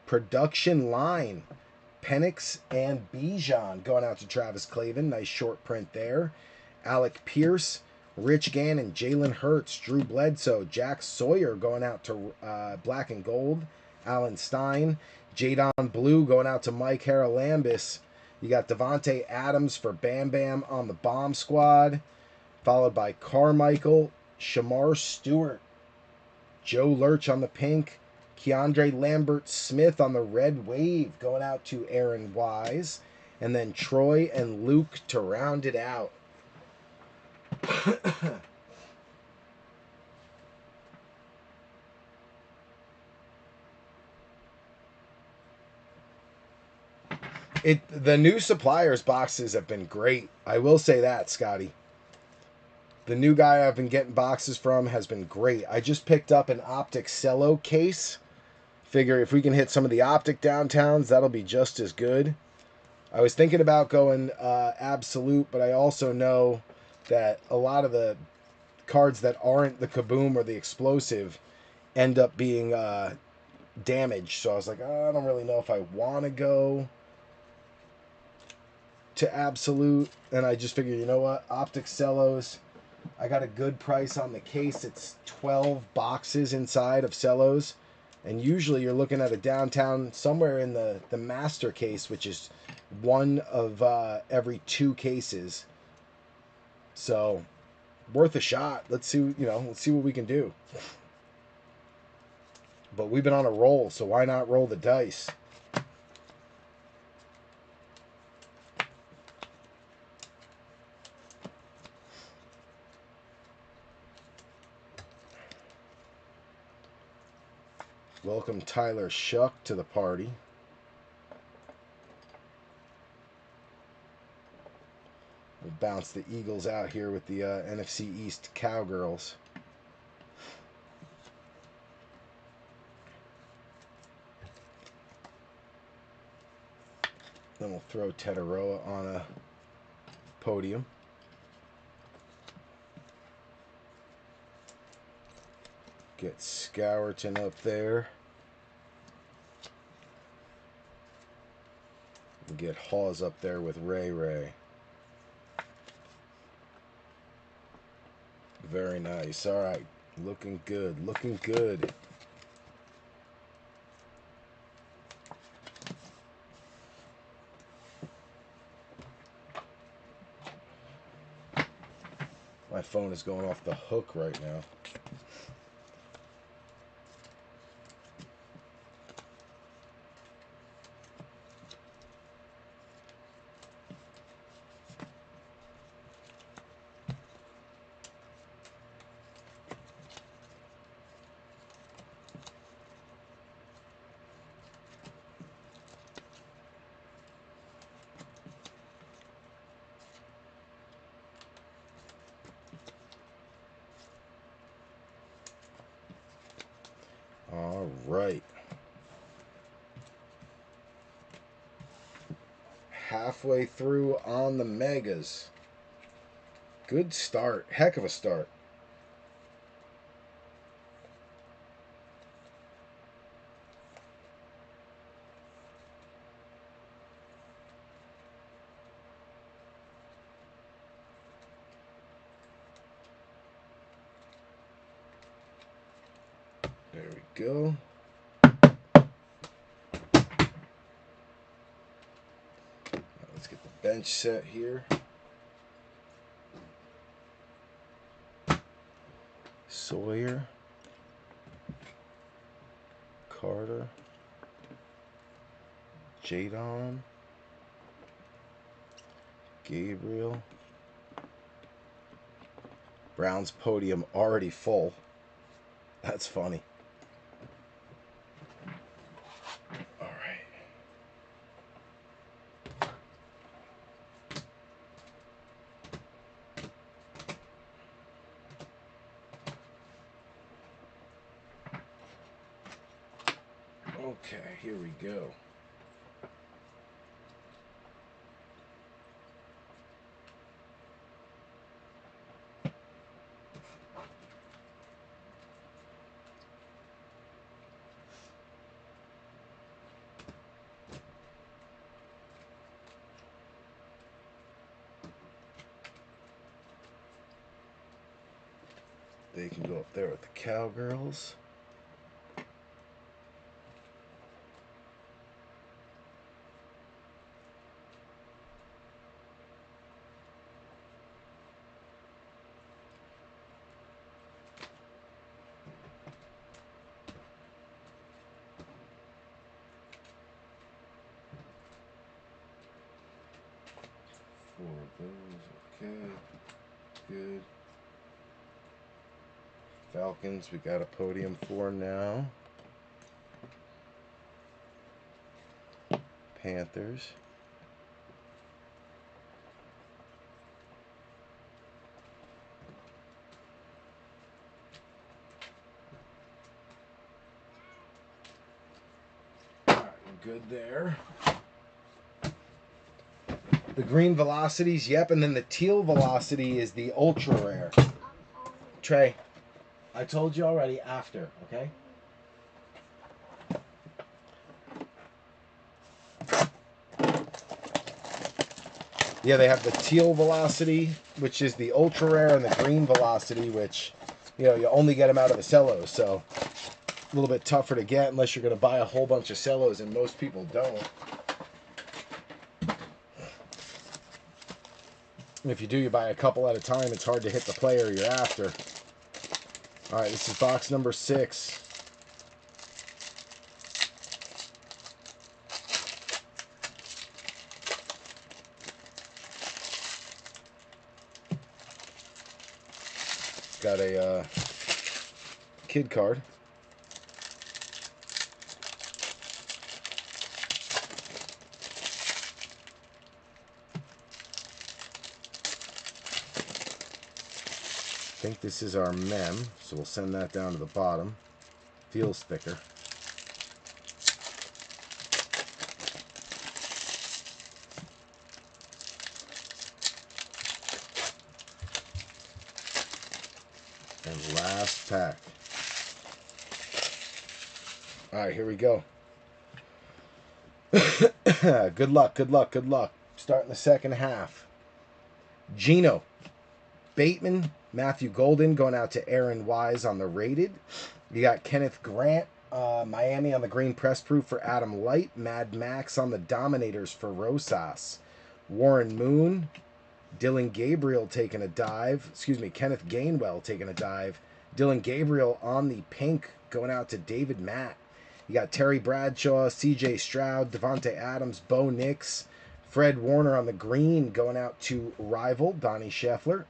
Production line, Penix and Bijan going out to Travis Clavin. Nice short print there. Alec Pierce, Rich Gannon, Jalen Hurts, Drew Bledsoe, Jack Sawyer going out to Black and Gold. Alan Stein, Jadon Blue going out to Mike Haralambis. You got Devontae Adams for Bam Bam on the bomb squad, followed by Carmichael, Shamar Stewart, Joe Lurch on the pink, Keandre Lambert Smith on the red wave going out to Aaron Wise, and then Troy and Luke to round it out. The new suppliers boxes have been great. I will say that, Scotty. The new guy I've been getting boxes from has been great. I just picked up an Optic Cello case. Figure if we can hit some of the Optic downtowns, that'll be just as good. I was thinking about going Absolute, but I also know that a lot of the cards that aren't the Kaboom or the Explosive end up being damaged. So I was like, I don't really know if I want to go to Absolute. And I just figured, you know what? Optic Cellos. I got a good price on the case. It's 12 boxes inside of Cellos. And usually you're looking at a downtown somewhere in the master case, which is one of every 2 cases. So worth a shot. Let's see, let's see what we can do. But we've been on a roll, so why not roll the dice? Welcome Tyler Shuck to the party. We'll bounce the Eagles out here with the NFC East Cowgirls. Then we'll throw Tetaroa on a podium. Get Scourton up there. And get Hawes up there with Ray Ray. Very nice. All right. Looking good. Looking good. My phone is going off the hook right now. All right. Halfway through on the Megas. Good start. Heck of a start. There we go. Let's get the bench set here. Sawyer. Carter. Jadon. Gabriel. Brown's podium already full. That's funny. All right. Okay, here we go. They can go up there with the Cowgirls. Four of those, okay, good. Falcons, we got a podium for now. Panthers. All right, we're good there. The green velocities, yep, and then the teal velocity is the ultra rare. Trey, I told you already after, okay? Yeah, they have the teal velocity, which is the ultra rare, and the green velocity, which, you only get them out of the cellos, so a little bit tougher to get unless you're going to buy a whole bunch of cellos, and most people don't. If you do, you buy a couple at a time. It's hard to hit the player you're after. All right, this is box number 6. It's got a kid card. I think this is our mem, so we'll send that down to the bottom. Feels thicker. And last pack. All right, here we go. Good luck, good luck, good luck. Starting the second half. Gino, Bateman, Matthew Golden going out to Aaron Wise on the rated. You got Kenneth Grant, Miami on the green press proof for Adam Light. Mad Max on the Dominators for Rosas. Warren Moon, Dylan Gabriel taking a dive. Kenneth Gainwell taking a dive. Dylan Gabriel on the pink going out to David Matt. You got Terry Bradshaw, CJ Stroud, Devontae Adams, Bo Nix, Fred Warner on the green going out to Rival, Donnie Scheffler.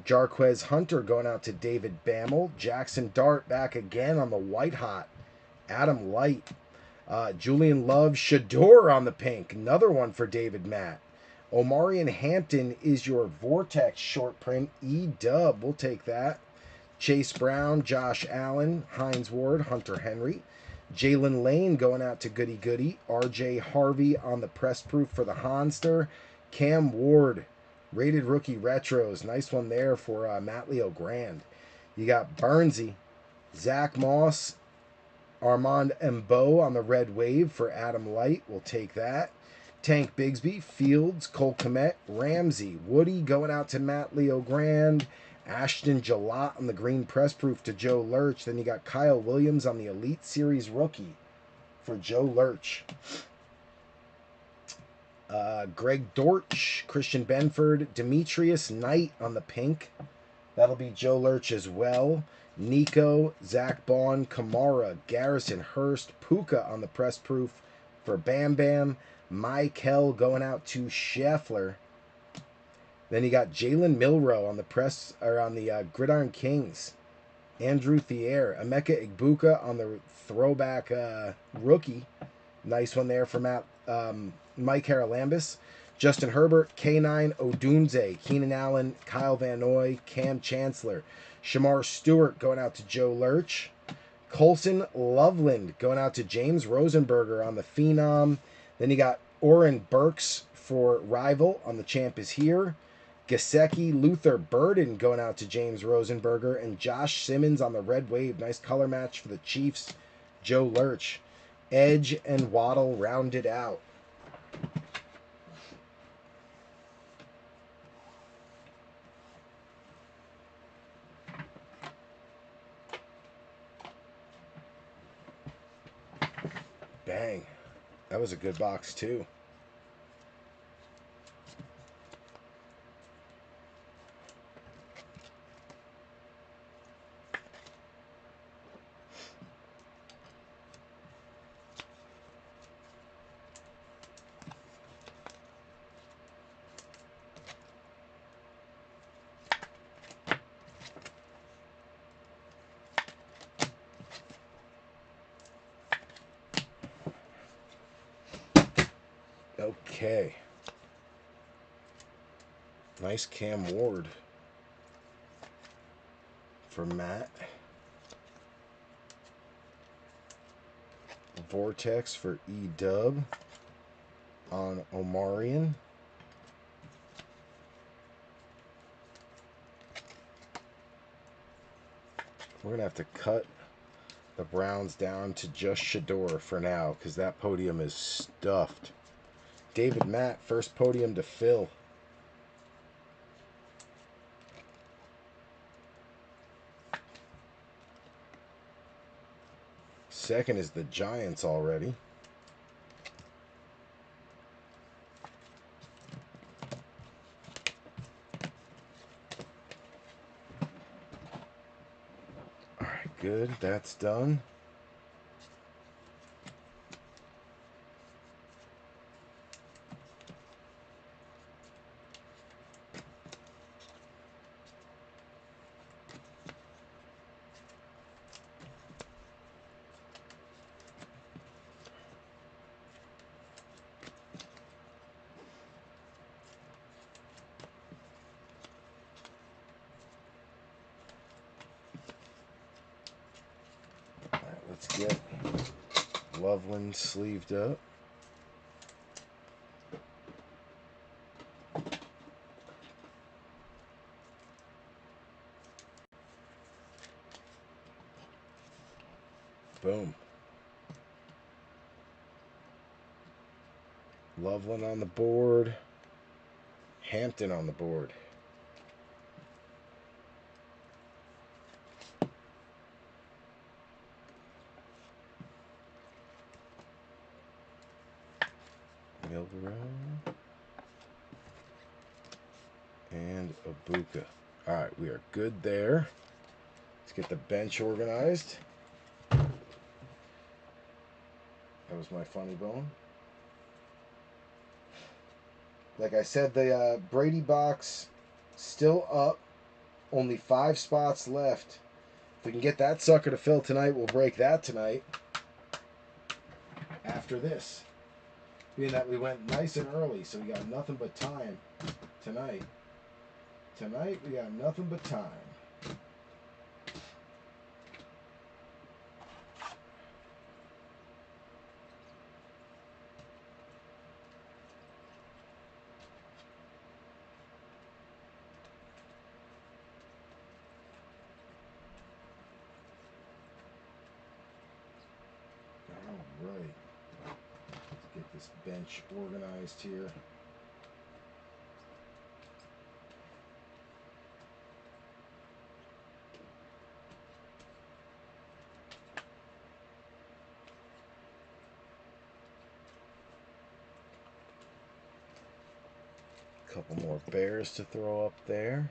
Jarquez Hunter going out to David Bammel. Jackson Dart back again on the white hot. Adam Light. Julian Love, Shador on the pink. Another one for David Matt. Omarion Hampton is your Vortex short print. E-dub, we'll take that. Chase Brown, Josh Allen, Hines Ward, Hunter Henry. Jalen Lane going out to Goody Goody. RJ Harvey on the press proof for the Honster. Cam Ward, rated rookie retros. Nice one there for Matt Leo Grand. You got Burnsy, Zach Moss, Armand Embo on the red wave for Adam Light. We'll take that. Tank Bigsby, Fields, Cole Kmet, Ramsey, Woody going out to Matt Leo Grand. Ashton Jalot on the green press proof to Joe Lurch. Then you got Kyle Williams on the Elite Series rookie for Joe Lurch. Greg Dortch, Christian Benford, Demetrius Knight on the pink. That'll be Joe Lurch as well. Nico, Zach Bond, Kamara, Garrison Hurst, Puka on the press proof for Bam Bam. Michael going out to Scheffler. Then you got Jalen Milroe on the press or on the Gridiron Kings. Andrew Thier, Emeka Igbuka on the throwback rookie. Nice one there for Mike Haralambis. Justin Herbert, K9 Odunze, Keenan Allen, Kyle Van Noy, Cam Chancellor. Shamar Stewart going out to Joe Lurch. Colson Loveland going out to James Rosenberger on the Phenom. Then you got Oren Burks for Rival on the Champ is Here. Gasecki Luther Burden going out to James Rosenberger. And Josh Simmons on the Red Wave. Nice color match for the Chiefs. Joe Lurch. Edge and Waddle rounded out. Bang. That was a good box, too. Okay. Nice Cam Ward for Matt. Vortex for E-Dub on Omarion. We're going to have to cut the Browns down to just Shador for now because that podium is stuffed. David Matt, first podium to fill. Second is the Giants already. All right, good. That's done. Let's get Loveland sleeved up. Boom. Loveland on the board. Hampton on the board. Mildrow and Abuka. All right, we are good there. Let's get the bench organized. That was my funny bone. Like I said, the Brady box still up. Only 5 spots left. If we can get that sucker to fill tonight, we'll break that tonight. After this. Being that we went nice and early, so we got nothing but time tonight. Tonight, we got nothing but time. All right. Let's get this bench organized here. Couple more Bears to throw up there.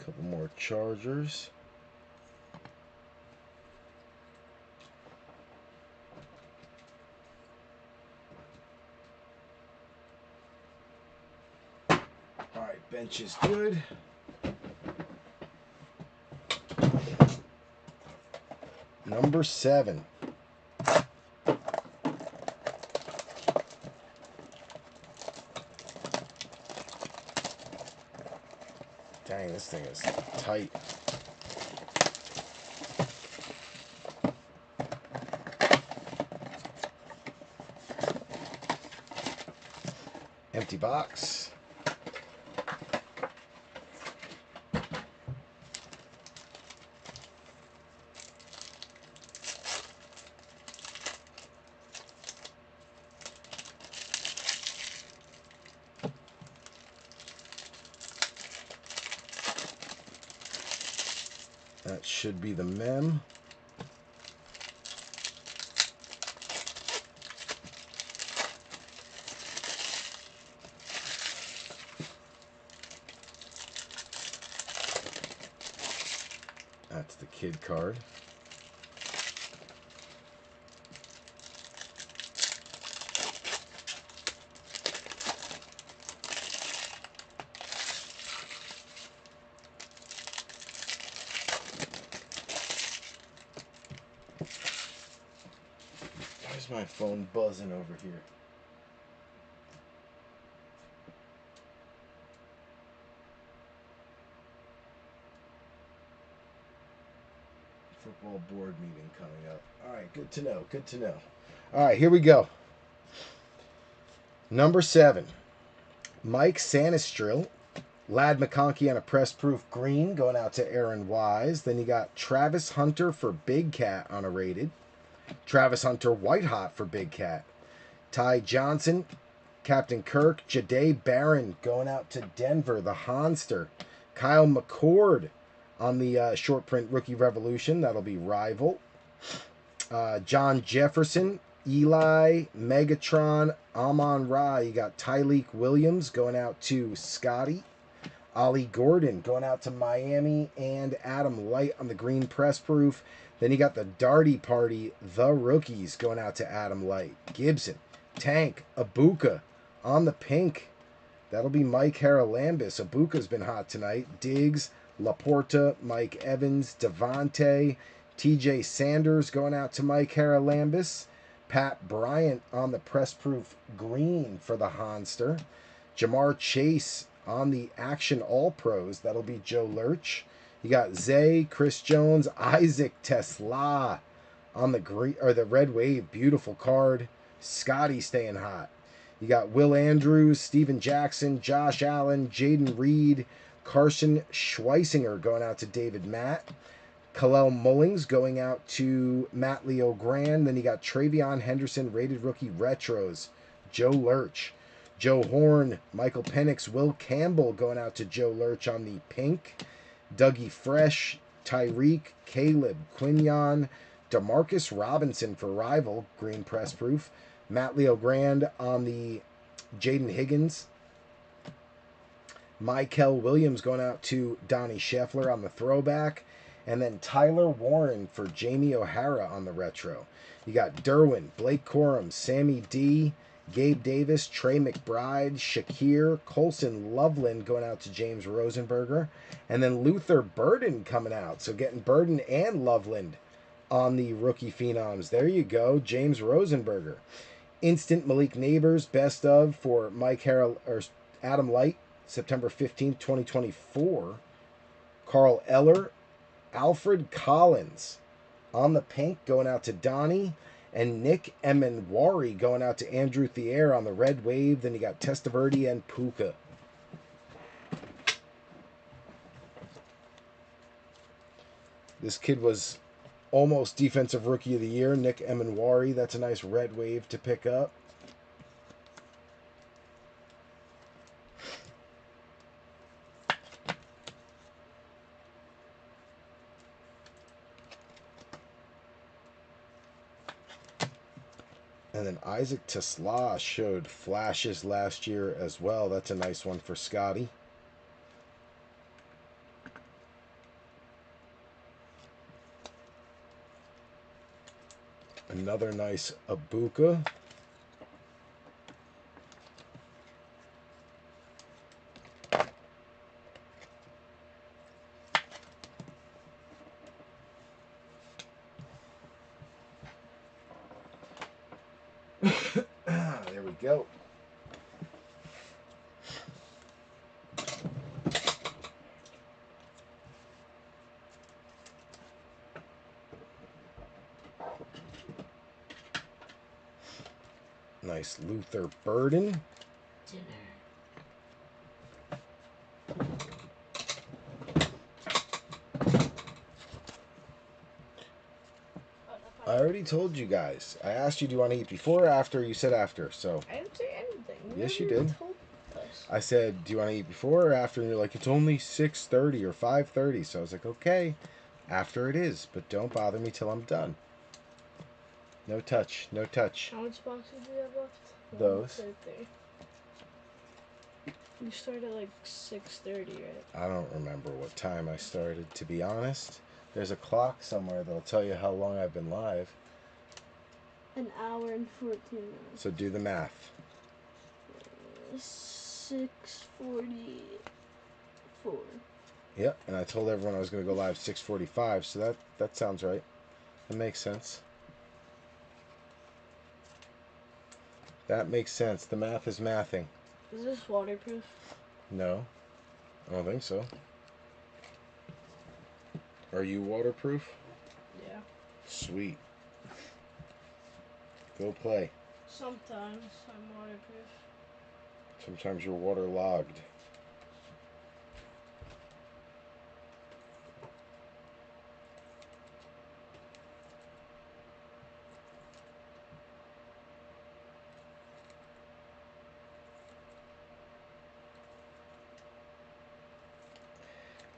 Couple more Chargers. Bench is good. Number 7. Dang, this thing is tight. Empty box. That should be the mem. That's the kid card. Why's my phone buzzing over here? Football board meeting coming up. All right, good to know. Good to know. All right, here we go. Number 7, Mike Sanistril. Lad McConkey on a press-proof green going out to Aaron Wise. Then you got Travis Hunter for Big Cat on a rated. Travis Hunter white hot for Big Cat. Ty Johnson, Captain Kirk. Jahdae Barron going out to Denver, the Honster. Kyle McCord on the short print Rookie Revolution. That'll be Rival. John Jefferson, Eli, Megatron, Amon Ra. You got Tyleek Williams going out to Scotty. Ollie Gordon going out to Miami, and Adam Light on the green press proof. Then you got the Darty Party, the rookies, going out to Adam Light. Gibson, Tank, Abuka on the pink. That'll be Mike Haralambis. Abuka's been hot tonight. Diggs, Laporta, Mike Evans, Devontae, TJ Sanders going out to Mike Haralambis. Pat Bryant on the press proof green for the Honster. Jamar Chase on the Action All Pros. That'll be Joe Lurch. You got Zay, Chris Jones, Isaac Tesla on the green or the red wave. Beautiful card. Scotty staying hot. You got Will Andrews, Steven Jackson, Josh Allen, Jaden Reed, Carson Schweisinger going out to David Matt. Kalel Mullings going out to Matt Leo Grand. Then you got Travion Henderson, rated rookie retros. Joe Lurch. Joe Horn, Michael Penix, Will Campbell going out to Joe Lurch on the pink. Dougie Fresh, Tyreek, Caleb, Quinion, Demarcus Robinson for Rival, green press proof. Matt Leo Grand on the Jaden Higgins. Michael Williams going out to Donnie Scheffler on the throwback. And then Tyler Warren for Jamie O'Hara on the retro. You got Derwin, Blake Corum, Sammy D, Gabe Davis, Trey McBride, Shakir, Colson Loveland going out to James Rosenberger. And then Luther Burden coming out. So getting Burden and Loveland on the rookie phenoms. There you go, James Rosenberger. Instant Malik Neighbors, best of for Mike Harrell or Adam Light, September 15th, 2024. Carl Eller, Alfred Collins on the pink going out to Donnie. And Nick Emenwari going out to Andrew Thier on the red wave. Then you got Testaverde and Puka. This kid was almost Defensive Rookie of the Year, Nick Emenwari. That's a nice red wave to pick up. And then Isaac Tesla showed flashes last year as well. That's a nice one for Scotty. Another nice Abuka. There we go. Nice Luther Burden. I already told you guys. I asked you, do you want to eat before or after? You said after, so. I didn't say anything. Yes, you did. Told us. I said, do you want to eat before or after? And you're like, it's only 6:30 or 5:30. So I was like, okay, after it is. But don't bother me till I'm done. No touch. No touch. How much boxes do you have left? Those. 1, 2, 3. You started at like 6:30, right? I don't remember what time I started, to be honest. There's a clock somewhere that'll tell you how long I've been live. An hour and 14 minutes. So do the math. 6:44. Yep, and I told everyone I was going to go live 6:45, so that sounds right. That makes sense. That makes sense. The math is mathing. Is this waterproof? No, I don't think so. Are you waterproof? Yeah. Sweet. Go play. Sometimes I'm waterproof. Sometimes you're waterlogged.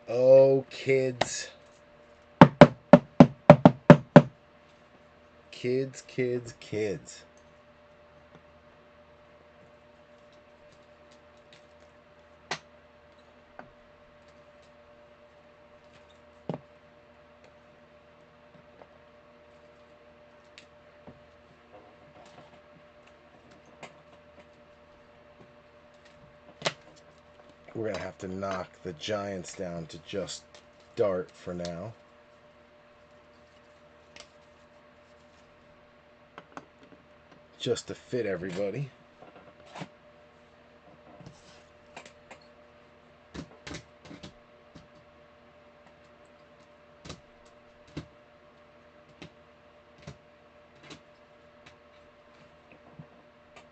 Oh, kids. Kids, kids, kids. We're going to have to knock the Giants down to just dart for now. Just to fit everybody.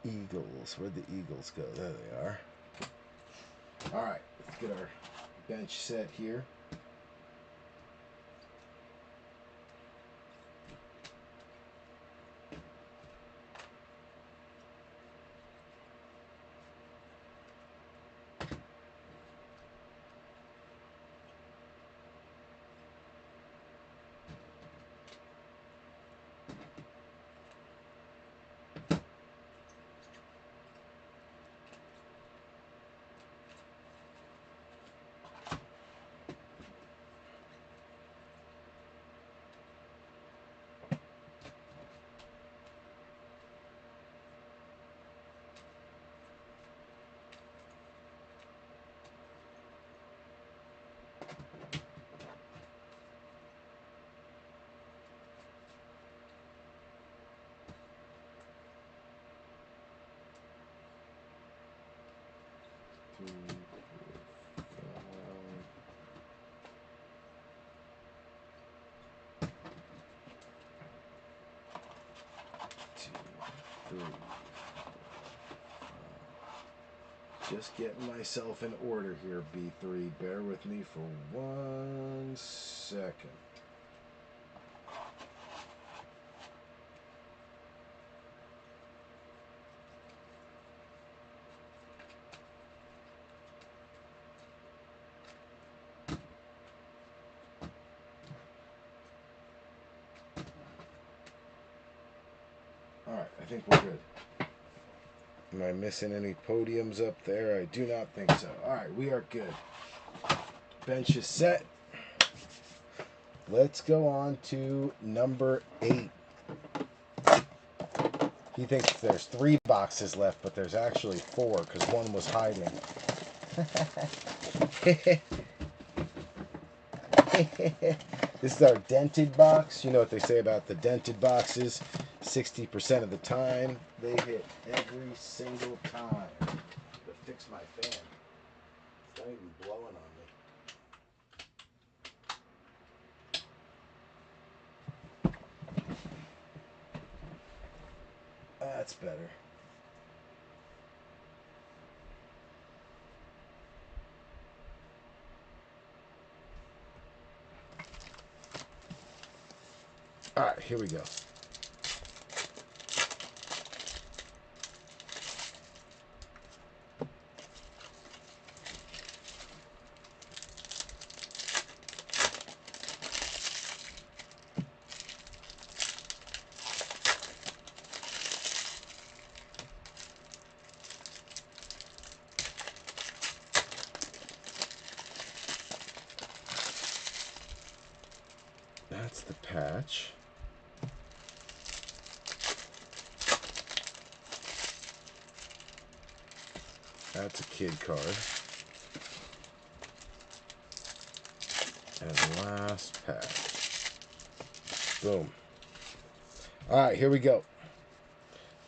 Eagles. Where'd the Eagles go? There they are. All right, let's get our bench set here. Two, three. Just getting myself in order here, B3. Bear with me for 1 second. Alright, I think we're good. Am I missing any podiums up there? I do not think so. Alright, we are good. Bench is set. Let's go on to number 8. He thinks there's 3 boxes left, but there's actually 4 because one was hiding. This is our dented box. You know what they say about the dented boxes? 60% of the time, they hit every single time. But fix my fan. It's not even blowing on me. That's better. All right, here we go. That's the patch. That's a kid card. And last patch. Boom. All right, here we go.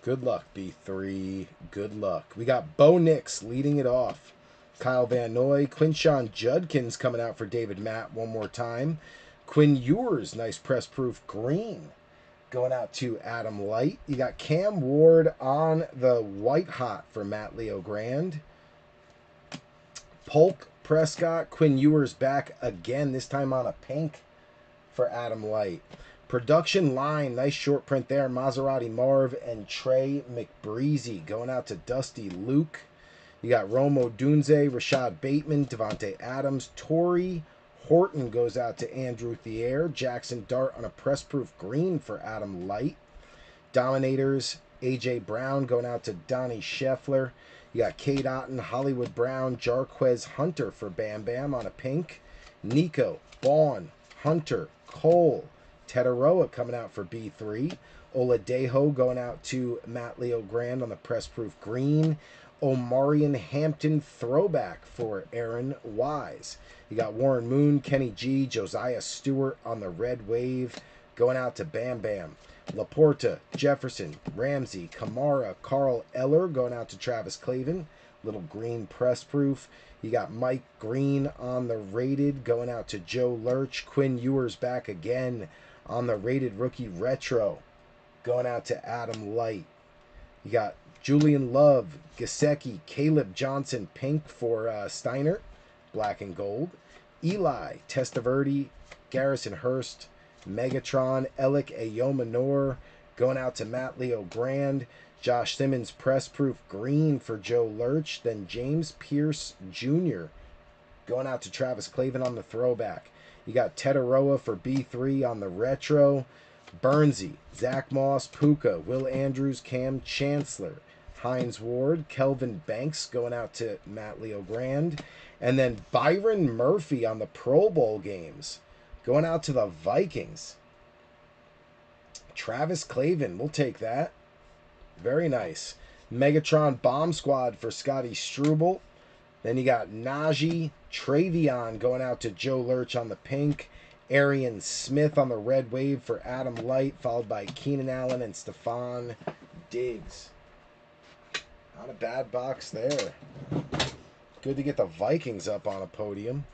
Good luck, B3. Good luck. We got Bo Nix leading it off. Kyle Van Noy. Quinshon Judkins coming out for David Matt one more time. Quinn Ewers, nice press proof green. Going out to Adam Light. You got Cam Ward on the white hot for Matt Leo Grand. Polk Prescott. Quinn Ewers back again, this time on a pink for Adam Light. Production line, nice short print there. Maserati Marv and Trey McBreezy going out to Dusty Luke. You got Romo Dunze, Rashad Bateman, Devontae Adams, Torrey Horton goes out to Andrew Thier. Jackson Dart on a press proof green for Adam Light. Dominators, AJ Brown going out to Donnie Scheffler. You got Cade Otton, Hollywood Brown, Jarquez Hunter for Bam Bam on a pink. Nico, Vaughn, Hunter, Cole, Tetaroa coming out for B3. Oladejo going out to Matt Leo Grand on the press proof green. Omarion Hampton throwback for Aaron Wise. You got Warren Moon, Kenny G, Josiah Stewart on the red wave going out to Bam Bam. Laporta, Jefferson, Ramsey, Kamara, Carl Eller going out to Travis Clavin. Little green press proof. You got Mike Green on the rated going out to Joe Lurch. Quinn Ewers back again on the rated rookie retro going out to Adam Light. You got Julian Love, Gesicki, Caleb Johnson, pink for Steiner, black and gold. Eli, Testaverde, Garrison Hurst, Megatron, Alec Ayomanor, going out to Matt Leo Grand. Josh Simmons, press proof green for Joe Lurch. Then James Pierce Jr. going out to Travis Clavin on the throwback. You got Tetaroa for B3 on the retro. Bernsey, Zach Moss, Puka, Will Andrews, Cam Chancellor, Hines Ward, Kelvin Banks going out to Matt Leo Grand. And then Byron Murphy on the Pro Bowl games going out to the Vikings. Travis Clavin, we'll take that. Very nice. Megatron Bomb Squad for Scotty Struble. Then you got Najee, Travion going out to Joe Lurch on the pink. Arian Smith on the red wave for Adam Light, followed by Keenan Allen and Stephon Diggs. Not a bad box there. Good to get the Vikings up on a podium.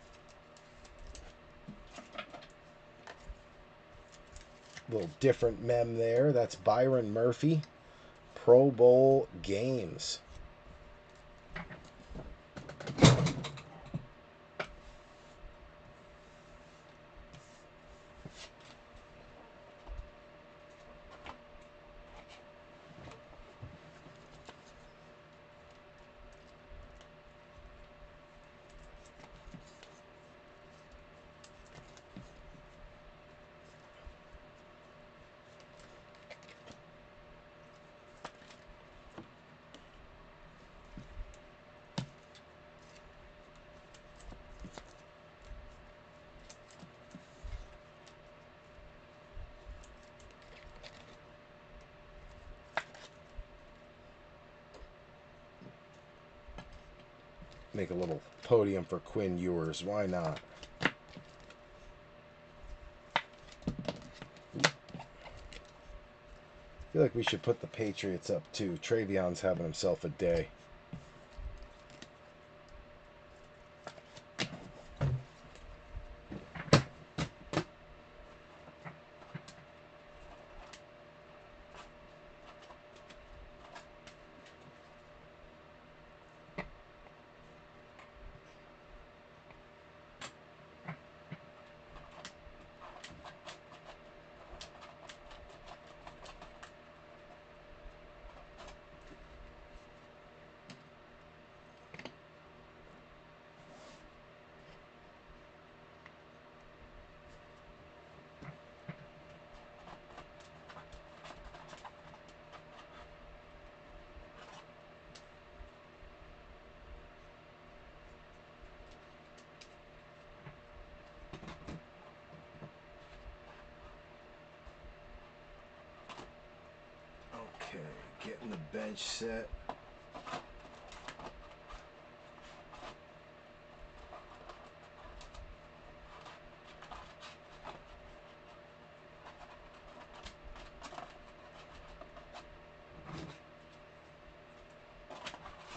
Little different mem there. That's Byron Murphy. Pro Bowl games. Make a little podium for Quinn Ewers. Why not? I feel feel like we should put the Patriots up too. Travion's having himself a day. Okay, getting the bench set.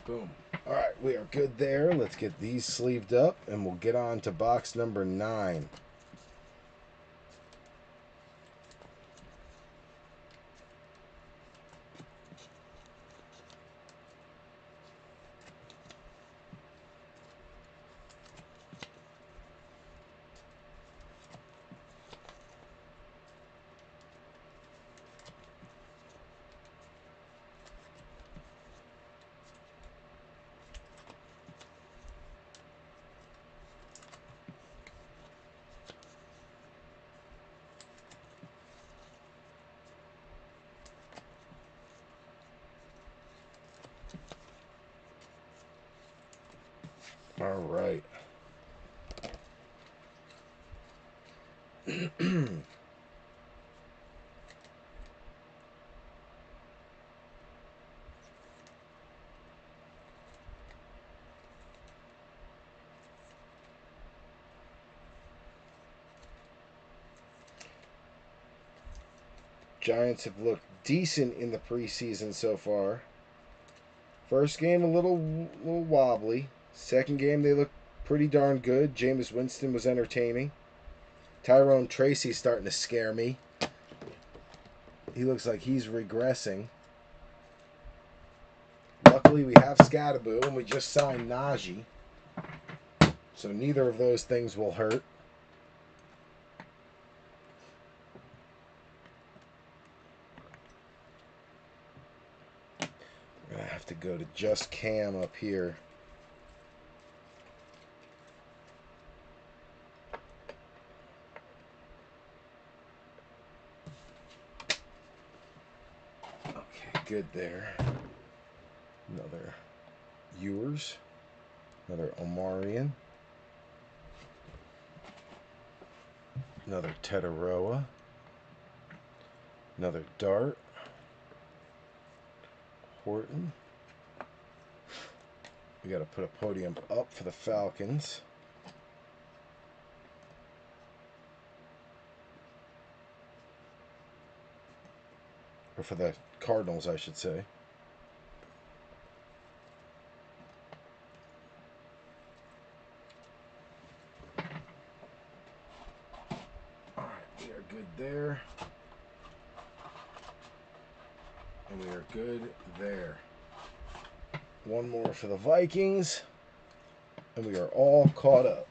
Boom. All right, we are good there. Let's get these sleeved up, and we'll get on to box number 9. All right. Giants have looked decent in the preseason so far. First game a little wobbly. Second game they looked pretty darn good. Jameis Winston was entertaining. Tyrone Tracy's starting to scare me. He looks like he's regressing. Luckily we have Scattaboo and we just signed Najee. So neither of those things will hurt. We're going to have to go to just Cam up here. Okay, good there. Another Ewers. Another Omarion. Another Tetaroa. Another Dart. Horton. We got to put a podium up for the Falcons. Or for the Cardinals, I should say. Alright, we are good there. And we are good there. One more for the Vikings. And we are all caught up.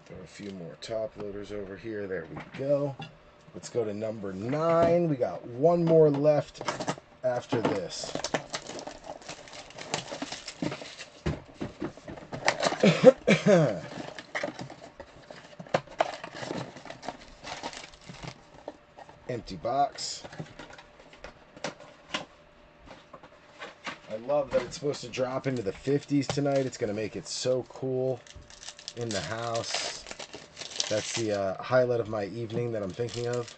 Throw a few more top loaders over here. There we go. Let's go to number 9. We got one more left after this. Empty box. I love that it's supposed to drop into the 50s tonight. It's going to make it so cool in the house. That's the highlight of my evening that I'm thinking of.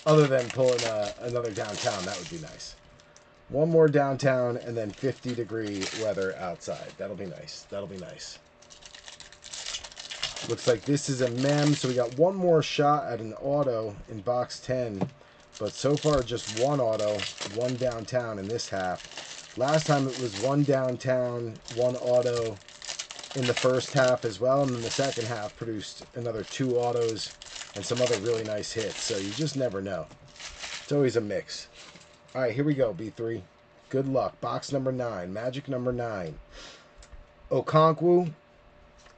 Other than pulling another downtown, that would be nice. One more downtown and then 50-degree weather outside. That'll be nice. That'll be nice. Looks like this is a mem, so we got one more shot at an auto in box 10. But so far, just one auto, one downtown in this half. Last time it was one downtown, one auto in the first half as well. And then the second half produced another 2 autos and some other really nice hits. So you just never know. It's always a mix. All right, here we go, B3. Good luck. Box number 9, magic number 9. Okonkwo,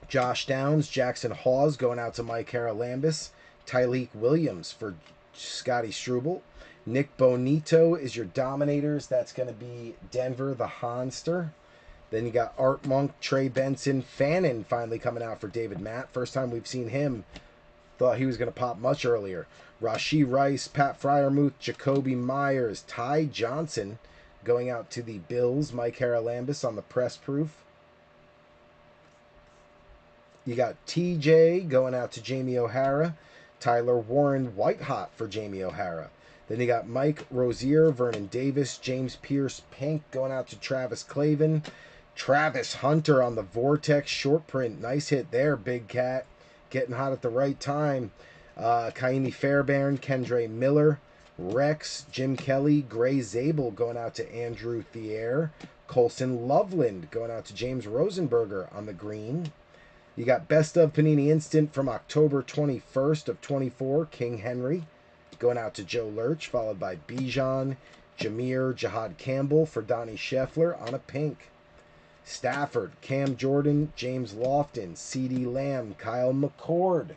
Josh Downs, Jackson Hawes going out to Mike Haralambis. Tyleek Williams for Scotty Struble. Nick Bonito is your Dominators. That's going to be Denver, the Honster. Then you got Art Monk, Trey Benson, Fannin finally coming out for David Matt. First time we've seen him. Thought he was going to pop much earlier. Rashee Rice, Pat Fryermuth, Jacoby Myers, Ty Johnson going out to the Bills. Mike Haralambis on the press proof. You got TJ going out to Jamie O'Hara. Tyler Warren, white hot for Jamie O'Hara. Then you got Mike Rozier, Vernon Davis, James Pierce, pink going out to Travis Clavin. Travis Hunter on the Vortex short print. Nice hit there, Big Cat. Getting hot at the right time. Kaimi Fairbairn, Kendre Miller, Rex, Jim Kelly, Gray Zabel going out to Andrew Thier. Colson Loveland going out to James Rosenberger on the green. You got Best of Panini Instant from October 21st of 24, King Henry, going out to Joe Lurch, followed by Bijan, Jameer, Jahad Campbell for Donnie Scheffler on a pink. Stafford, Cam Jordan, James Lofton, C.D. Lamb, Kyle McCord,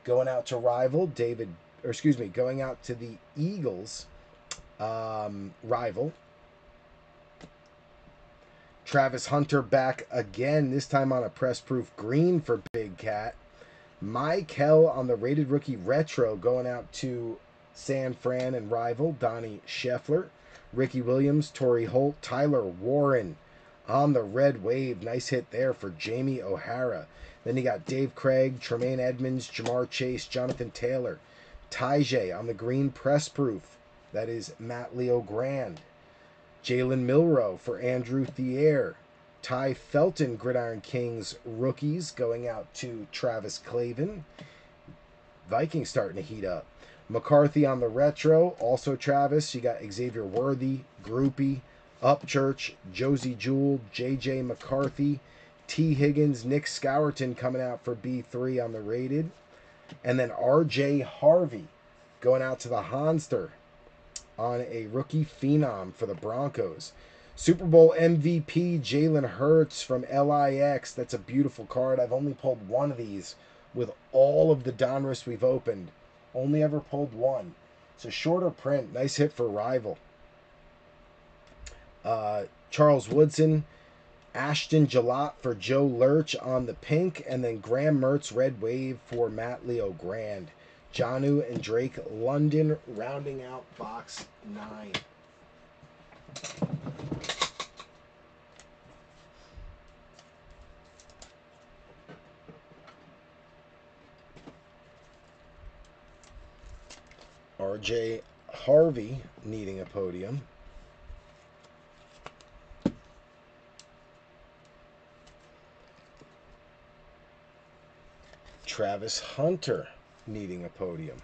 going out to Rival, going out to the Eagles, Rival. Travis Hunter back again, this time on a press proof green for Big Cat. Mikel on the rated rookie retro going out to San Fran and Rival, Donnie Scheffler. Ricky Williams, Torrey Holt, Tyler Warren on the red wave. Nice hit there for Jamie O'Hara. Then you got Dave Craig, Tremaine Edmonds, Jamar Chase, Jonathan Taylor. Tyjay on the green press proof. That is Matt Leo Grand. Jalen Milroe for Andrew Thier. Ty Felton, Gridiron Kings rookies going out to Travis Clavin. Vikings starting to heat up. McCarthy on the retro, also Travis. You got Xavier Worthy, Groupie, Upchurch, Josie Jewell, JJ McCarthy, T. Higgins, Nick Scourton coming out for B3 on the rated. And then RJ Harvey going out to the Honster on a rookie phenom for the Broncos. Super Bowl MVP Jalen Hurts from LIX. That's a beautiful card. I've only pulled one of these with all of the Donruss we've opened. Only ever pulled one. It's a shorter print. Nice hit for Rival. Charles Woodson, Ashton Jalott for Joe Lurch on the pink, and then Graham Mertz red wave for Matt Leo Grand. Jonnu and Drake London rounding out box 9. RJ Harvey needing a podium. Travis Hunter needing a podium.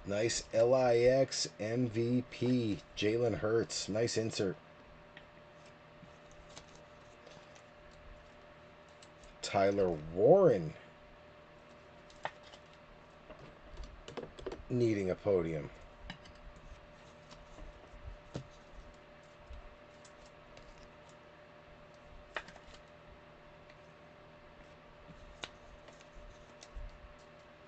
Nice LIX MVP, Jalen Hurts. Nice insert. Tyler Warren needing a podium.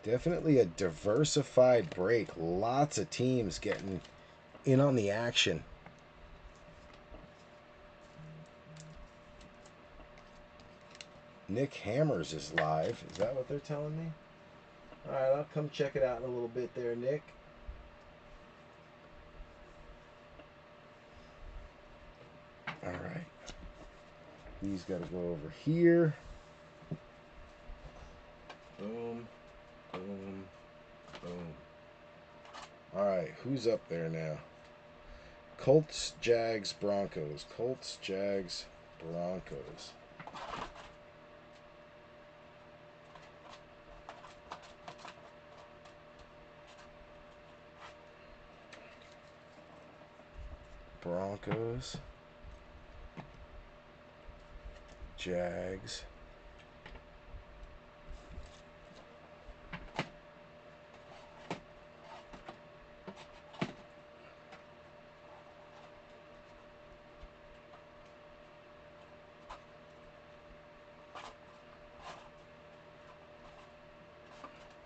Definitely a diversified break. Lots of teams getting in on the action. Nick Hammers is live. Is that what they're telling me? All right, I'll come check it out in a little bit there, Nick. These got to go over here. Boom, boom, boom. All right, who's up there now? Colts, Jags, Broncos. Colts, Jags, Broncos. Broncos, Jags,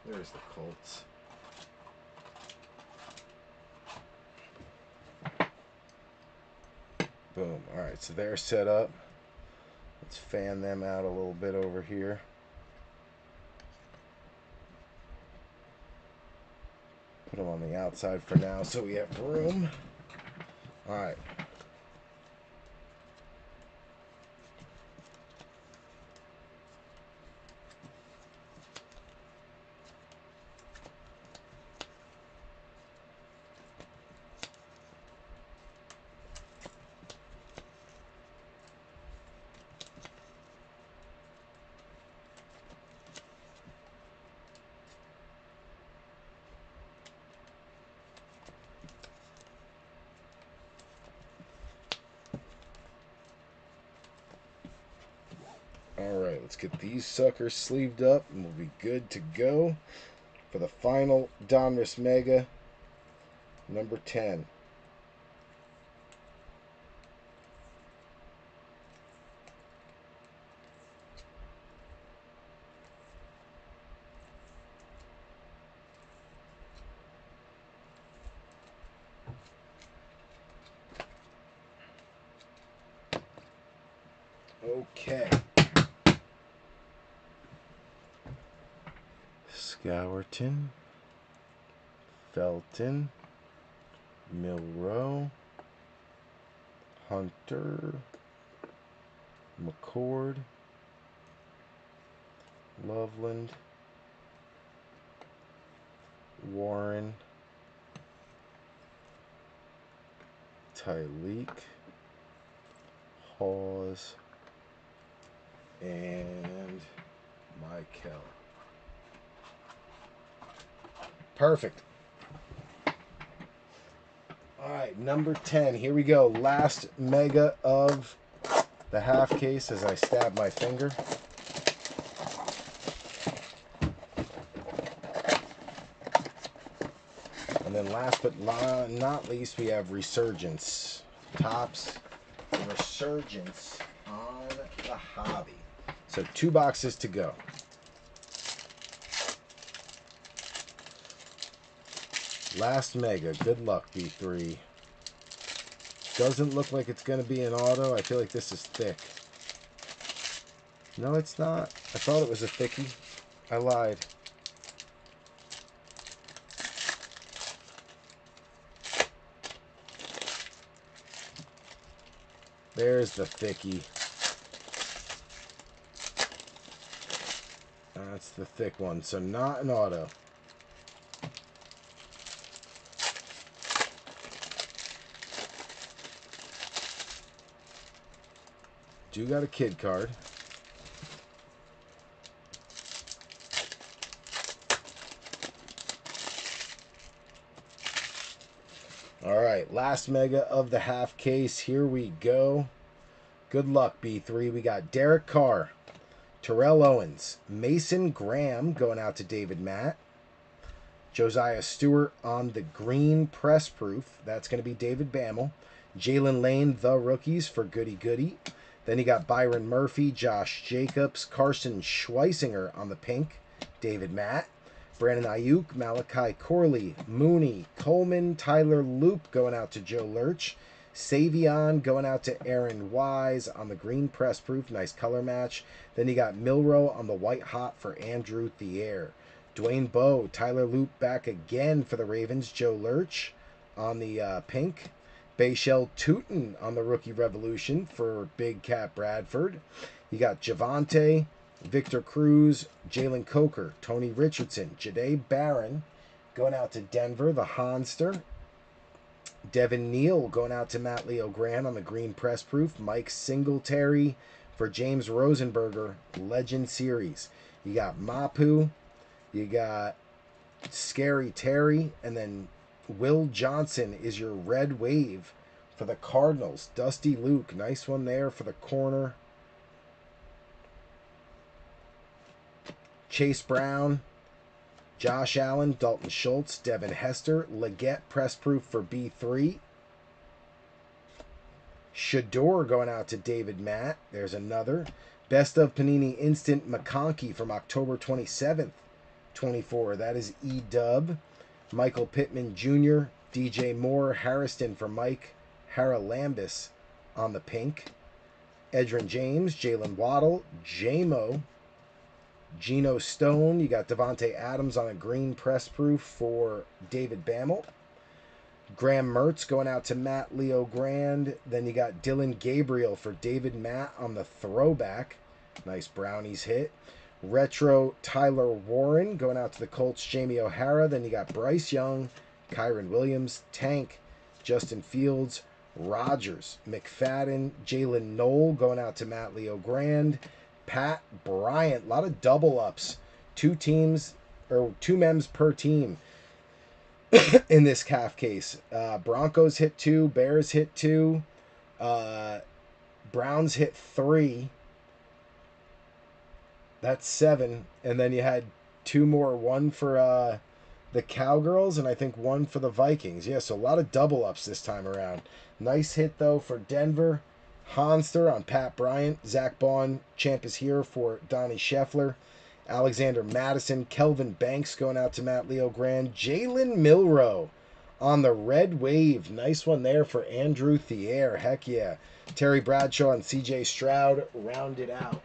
there's the Colts. Boom. All right, so they're set up. Let's fan them out a little bit over here. Put them on the outside for now so we have room. All right. Alright, let's get these suckers sleeved up and we'll be good to go for the final Donruss Mega number 10. Okay. Scourton, Felton, Milrow, Hunter, McCord, Loveland, Warren, Tyleek, Hawes, and Michael. Perfect. All right, number 10. Here we go. Last mega of the half case as I stab my finger. And then last but not least, we have Resurgence. Tops. Resurgence on the hobby. So 2 boxes to go. Last mega. Good luck, B3. Doesn't look like it's going to be an auto. I feel like this is thick. No, it's not. I thought it was a thickie. I lied. There's the thickie. That's the thick one. So not an auto. Do got a kid card. All right, last mega of the half case. Here we go. Good luck, B3. We got Derek Carr, Terrell Owens, Mason Graham going out to David Matt, Josiah Stewart on the green press proof. That's going to be David Bammel. Jalen Lane, the rookies for Goody Goody. Then you got Byron Murphy, Josh Jacobs, Carson Schweisinger on the pink, David Matt. Brandon Ayuk, Malachi Corley, Mooney, Coleman, Tyler Loop going out to Joe Lurch. Savion going out to Aaron Wise on the green press proof. Nice color match. Then you got Milrow on the white hot for Andrew Thier. Dwayne Bowe, Tyler Loop back again for the Ravens. Joe Lurch on the pink. Bayshell Tootin on the rookie revolution for Big Cat Bradford. You got Javante, Victor Cruz, Jalen Coker, Tony Richardson, Jade Barron going out to Denver, the Honster. Devin Neal going out to Matt Leo Grant on the green press proof. Mike Singletary for James Rosenberger, Legend Series. You got Mapu, you got Scary Terry, and then Will Johnson is your red wave for the Cardinals. Dusty Luke, nice one there for the corner. Chase Brown, Josh Allen, Dalton Schultz, Devin Hester, Leggett press proof for B3. Shador going out to David Matt. There's another. Best of Panini Instant McConkey from October 27th, 24. That is E-Dub. Michael Pittman Jr., DJ Moore, Harrison for Mike Haralambis on the pink. Edrin James, Jalen Waddle, J-Mo, Geno Stone. You got Devontae Adams on a green press proof for David Bammel. Graham Mertz going out to Matt Leo Grand. Then you got Dylan Gabriel for David Matt on the throwback. Nice Brownies hit. Retro Tyler Warren going out to the Colts, Jamie O'Hara. Then you got Bryce Young, Kyron Williams, Tank, Justin Fields, Rodgers, McFadden, Jalen Knoll going out to Matt Leo Grand. Pat Bryant, a lot of double ups. 2 teams, or 2 mems per team in this calf case. Broncos hit 2, Bears hit 2, Browns hit 3. That's 7. And then you had 2 more, one for the Cowgirls and I think 1 for the Vikings. Yeah, so a lot of double ups this time around. Nice hit, though, for Denver. Honster on Pat Bryant. Zach Bond, champ is here for Donnie Scheffler. Alexander Madison. Kelvin Banks going out to Matt Leo Grand. Jalen Milroe on the red wave. Nice one there for Andrew Thier. Heck yeah. Terry Bradshaw and CJ Stroud rounded out.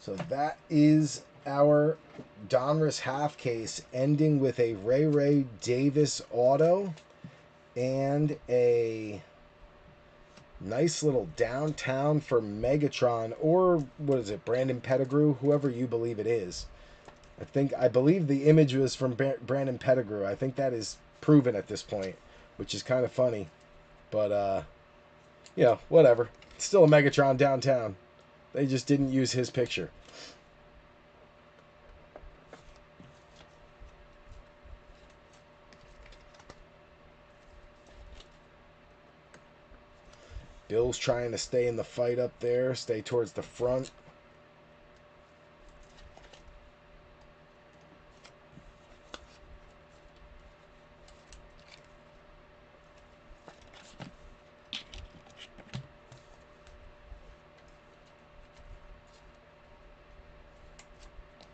So that is our Donruss half case, ending with a Ray Davis auto and a nice little downtown for Megatron, or what is it, Brandon Pettigrew, whoever you believe it is. I believe the image was from Brandon Pettigrew. I think that is proven at this point, which is kind of funny. But, yeah, whatever. It's still a Megatron downtown. They just didn't use his picture. Bill's trying to stay in the fight up there, stay towards the front.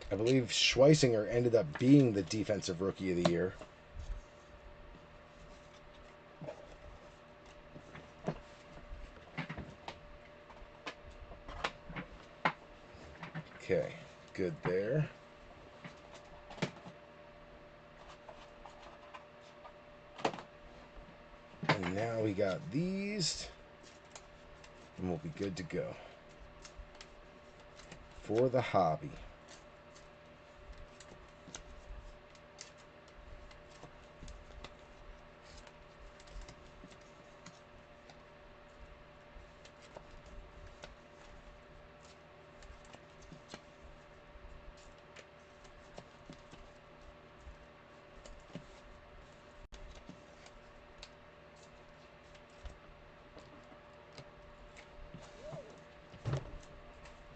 I believe Schweisinger ended up being the Defensive Rookie of the Year. Okay, good there. And now we got these, and we'll be good to go for the hobby.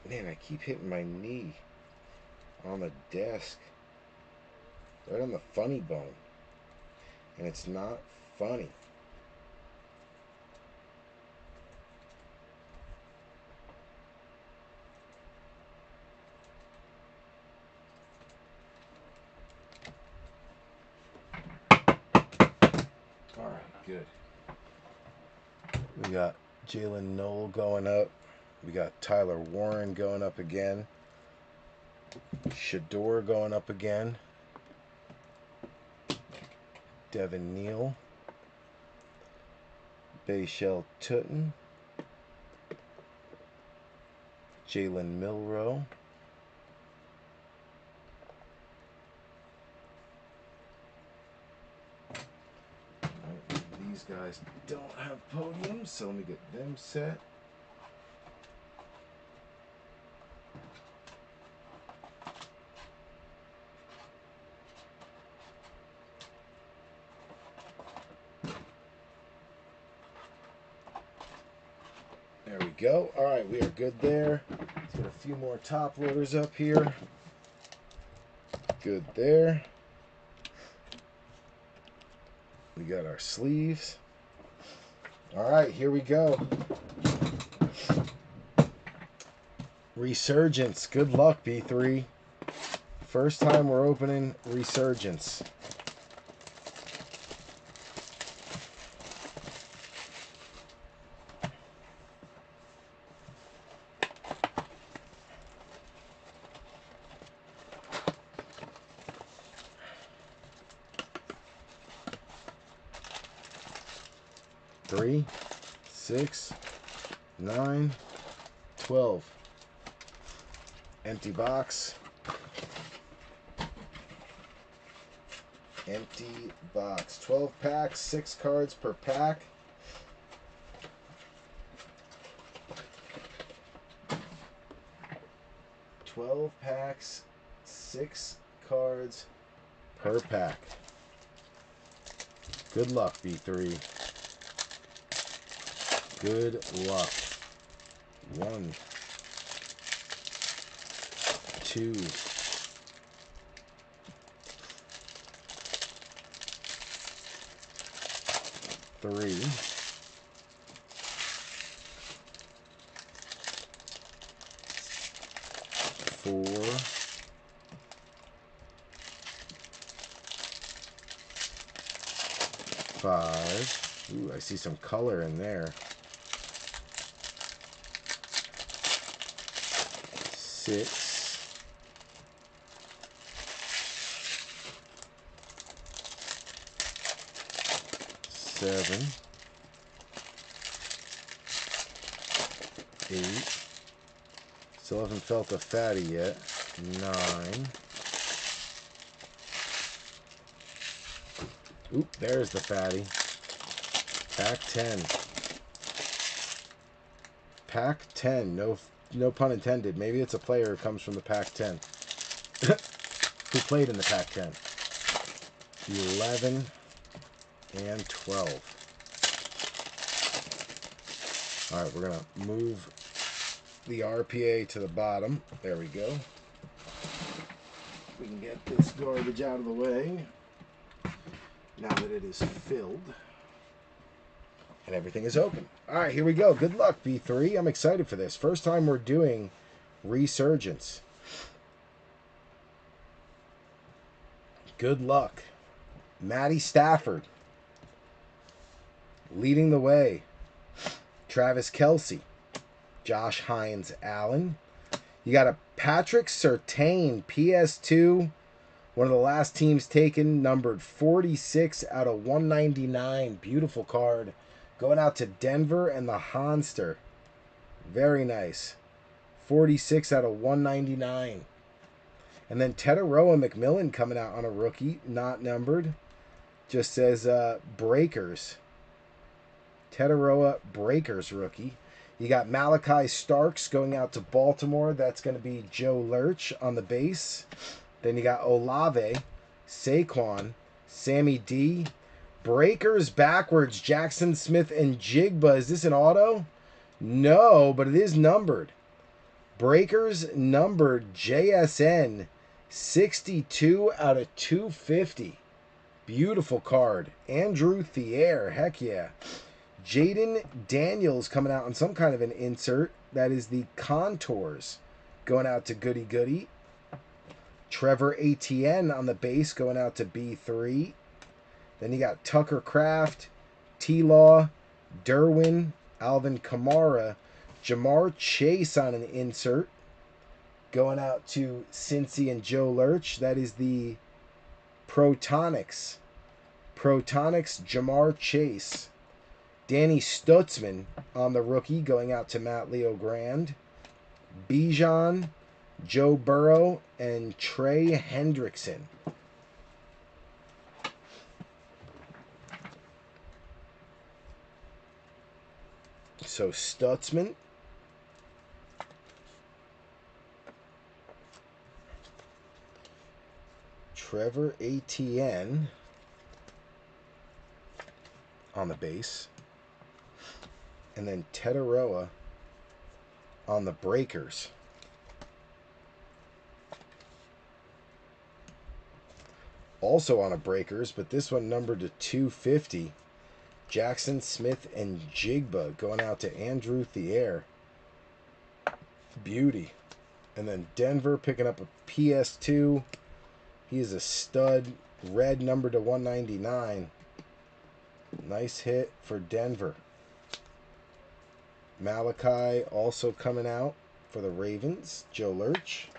Man, I keep hitting my knee on the desk, right on the funny bone, and it's not funny. All right, good. We got Jalen Knoll going up. We got Tyler Warren going up again. Shador going up again. Devin Neal. Bayshell Tutton. Jalen Milroe. These guys don't have podiums, so let me get them set. There we go. All right, we are good there. Let's get a few more top loaders up here. Good there. We got our sleeves. All right, here we go. Resurgence. Good luck, B3. First time we're opening Resurgence. Three, 6, 9, 12. Empty box. Empty box. 12 packs, 6 cards per pack. $12 packs, 6 cards per pack. Good luck, B3. Good luck. 1, 2, 3, 4, 5. Ooh, I see some color in there. 6, 7, 8. Still haven't felt the fatty yet. 9. Oop, there's the fatty. Pack 10. Pack 10. No pun intended. Maybe it's a player who comes from the Pac 10. Who played in the Pac 10. 11 and 12. Alright, we're going to move the RPA to the bottom. There we go. We can get this garbage out of the way now that it is filled. And everything is open. Alright, here we go. Good luck, B3. I'm excited for this. First time we're doing Resurgence. Good luck. Matty Stafford. Leading the way. Travis Kelce. Josh Hines Allen. You got a Patrick Surtain, PS2. One of the last teams taken, numbered 46 out of 199. Beautiful card. Going out to Denver and the Honster. Very nice. 46 out of 199. And then Tetaroa McMillan coming out on a rookie, not numbered. Just says Breakers. Tetaroa Breakers rookie. You got Malachi Starks going out to Baltimore. That's going to be Joe Lurch on the base. Then you got Olave, Saquon, Sammy D. Breakers backwards, Jackson Smith and Jigba. Is this an auto? No, but it is numbered. Breakers numbered JSN 62 out of 250. Beautiful card. Andrew Thier. Heck yeah. Jaden Daniels coming out on some kind of an insert. That is the Contours going out to Goody Goody. Trevor Etienne on the base going out to B3. Then you got Tucker Kraft, T-Law, Derwin, Alvin Kamara, Jamar Chase on an insert. going out to Cincy and Joe Lurch. That is the Protonics. Protonics, Jamar Chase. Danny Stutzman on the rookie, going out to Matt Leo Grand. Bijan, Joe Burrow, and Trey Hendrickson. So Stutzman. Trevor Etienne on the base. And then Tetaroa on the breakers. Also on a breakers, but this one numbered to 250. Jackson Smith and Jigba going out to Andrew Thier. Beauty. And then Denver picking up a PS2. He is a stud. Red number to 199. Nice hit for Denver. Malachi also coming out for the Ravens. Joe Lurch.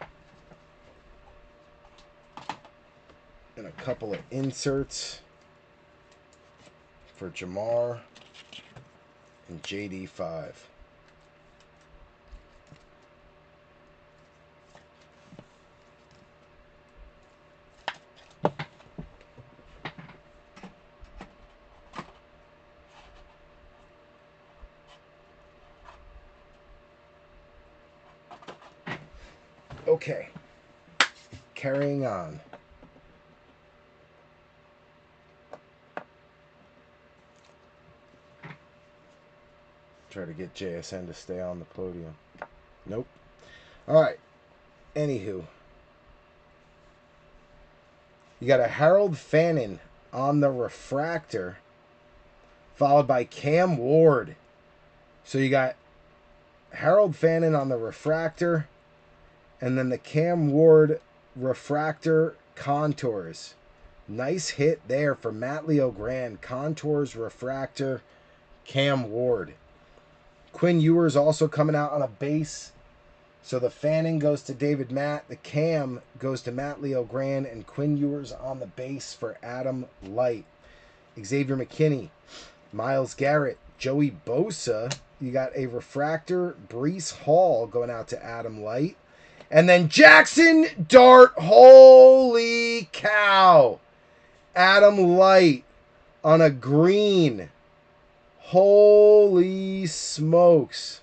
And a couple of inserts for Jamar and JD5. Okay, carrying on. Try to get JSN to stay on the podium. Nope. All right. Anywho, you got a Harold Fannin on the refractor, followed by Cam Ward. So you got Harold Fannin on the refractor, and then the Cam Ward refractor contours. Nice hit there for Matt Leo Grand. Contours, refractor, Cam Ward. Quinn Ewers also coming out on a base. So the Fanning goes to David Matt. The Cam goes to Matt Leo Grand. And Quinn Ewers on the base for Adam Light. Xavier McKinney. Myles Garrett. Joey Bosa. You got a refractor. Breece Hall going out to Adam Light. And then Jackson Dart. Holy cow. Adam Light on a green. Holy smokes.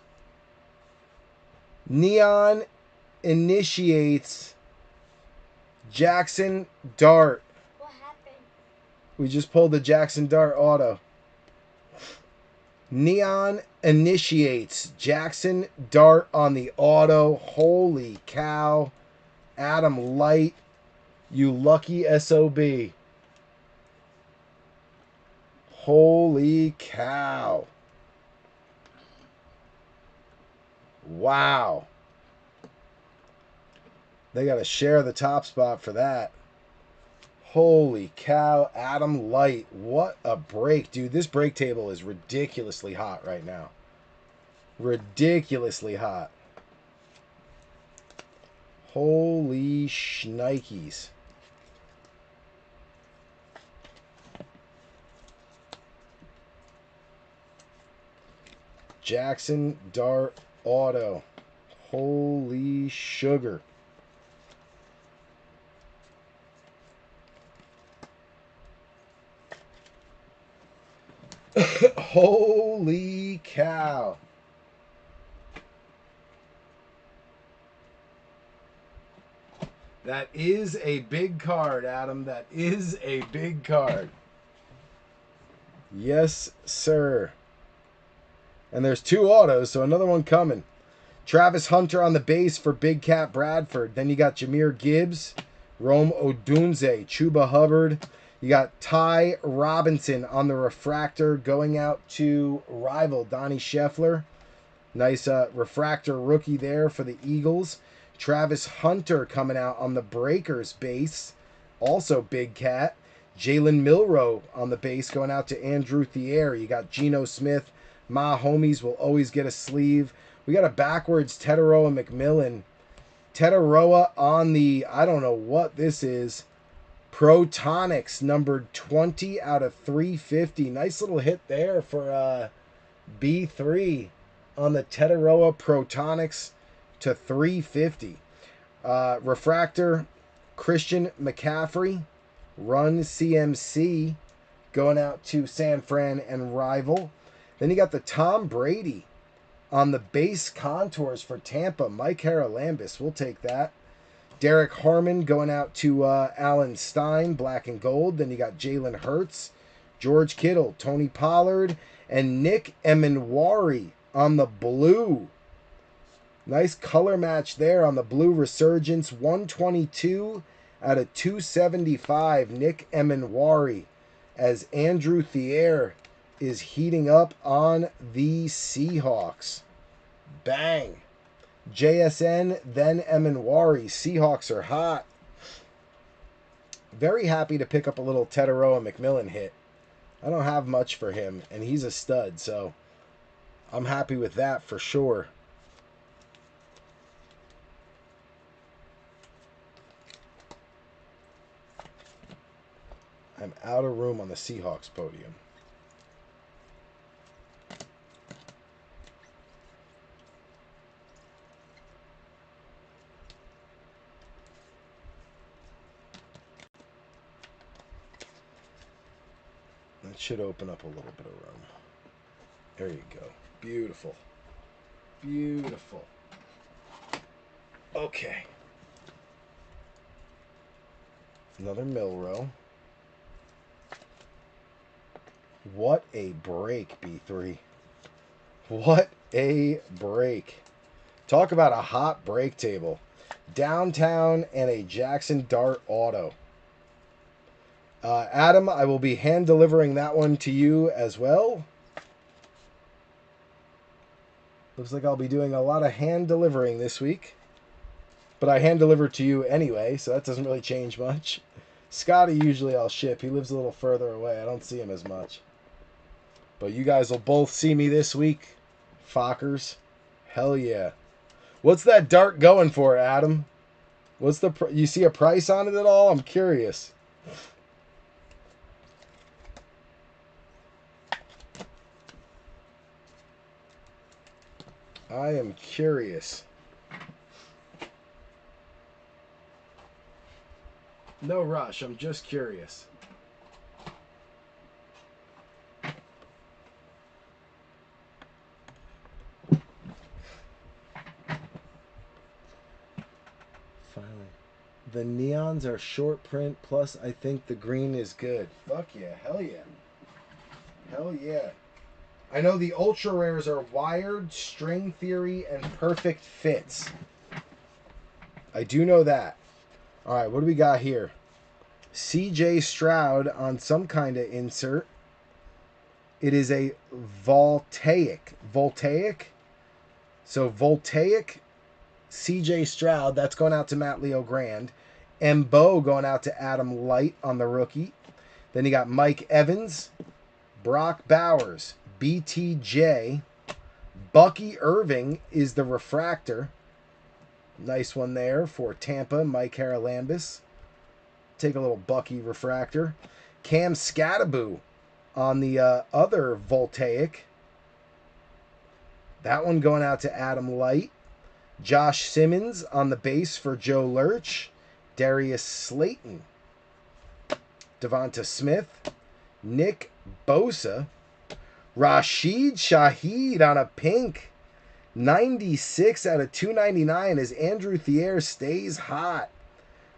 Neon initiates Jackson Dart. What happened? We just pulled the Jackson Dart auto. Neon initiates Jackson Dart on the auto. Holy cow. Adam Light, you lucky SOB. Holy cow. Wow. They got to share the top spot for that. Holy cow. Adam Light. What a break. Dude, this break table is ridiculously hot right now. Ridiculously hot. Holy shnikes. Jackson Dart auto. Holy sugar. Holy cow. That is a big card, Adam. That is a big card. Yes, sir. And there's two autos, so another one coming. Travis Hunter on the base for Big Cat Bradford. Then you got Jahmyr Gibbs, Rome Odunze, Chuba Hubbard. You got Ty Robinson on the refractor going out to rival Donnie Scheffler. Nice refractor rookie there for the Eagles. Travis Hunter coming out on the Breakers base. Also Big Cat. Jalen Milroe on the base going out to Andrew Thier. You got Geno Smith. My homies will always get a sleeve. We got a backwards Tetaroa McMillan Tetaroa on the, I don't know what this is, Protonics, numbered 20 out of 350. Nice little hit there for B3 on the Tetaroa Protonics to 350. Refractor, Christian McCaffrey, Run CMC, going out to San Fran and Rival. Then you got the Tom Brady on the base contours for Tampa, Mike Haralambis. We'll take that. Derek Harmon going out to Alan Stein, black and gold. Then you got Jalen Hurts, George Kittle, Tony Pollard, and Nick Emenwari on the blue. Nice color match there on the blue Resurgence. 122 out of 275. Nick Emenwari as Andrew Thier is heating up on the Seahawks. Bang. JSN, then Emenwari. Seahawks are hot. Very happy to pick up a little Tetaroa McMillan hit. I don't have much for him, and he's a stud, so I'm happy with that for sure. I'm out of room on the Seahawks podium. That should open up a little bit of room. There you go. Beautiful. Beautiful. Okay. Another Milrow. What a break, B3. What a break. Talk about a hot break table. Downtown and a Jackson Dart auto. Adam, I will be hand delivering that one to you as well. Looks like I'll be doing a lot of hand delivering this week. But I hand deliver to you anyway, so that doesn't really change much. Scotty usually I'll ship. He lives a little further away. I don't see him as much. But you guys will both see me this week. Fockers. Hell yeah. What's that dart going for, Adam? What's the you see a price on it at all? I'm curious. I am curious. No rush. I'm just curious. Finally. The neons are short print, plus I think the green is good. Fuck yeah. Hell yeah. Hell yeah. I know the ultra rares are wired, string theory, and perfect fits. I do know that. All right, what do we got here? CJ Stroud on some kind of insert. It is a voltaic. Voltaic? So voltaic, CJ Stroud. That's going out to Matt Leo Grand. Embo going out to Adam Light on the rookie. Then you got Mike Evans, Brock Bowers, BTJ. Bucky Irving is the refractor. Nice one there for Tampa, Mike Haralambis. Take a little Bucky refractor. Cam Scattaboo on the other voltaic. That one going out to Adam Light. Josh Simmons on the base for Joe Lurch. Darius Slayton. Devonta Smith. Nick Bosa. Rashid Shaheed on a pink. 96 out of 299 as Andrew Thier stays hot.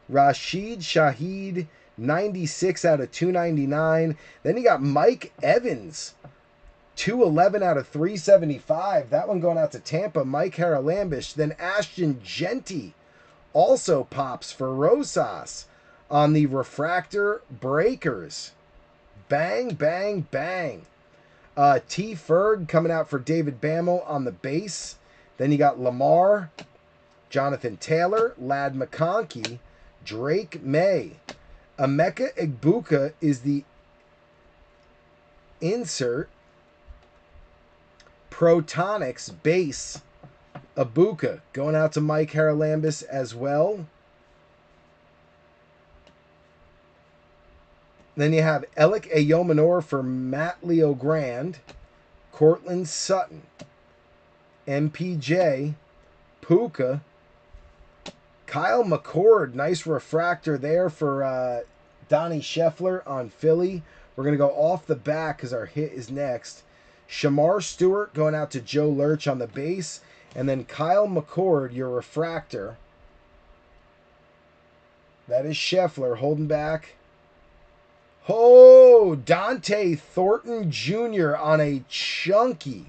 Rashid Shaheed, 96 out of 299. Then you got Mike Evans, 211 out of 375. That one going out to Tampa, Mike Haralambis. Then Ashton Genty also pops for Rosas on the refractor breakers. Bang, bang, bang. T. Ferg coming out for David Bammel on the base. Then you got Lamar, Jonathan Taylor, Lad McConkey, Drake May. Emeka Egbuka is the insert. Protonics base Ibuka going out to Mike Haralambis as well. Then you have Alec Ayomanor for Matt Leo Grand, Cortland Sutton, MPJ, Puka, Kyle McCord, nice refractor there for Donnie Scheffler on Philly. We're going to go off the back because our hit is next. Shamar Stewart going out to Joe Lurch on the base. And then Kyle McCord, your refractor. That is Scheffler holding back. Oh, Dante Thornton Jr. on a chunky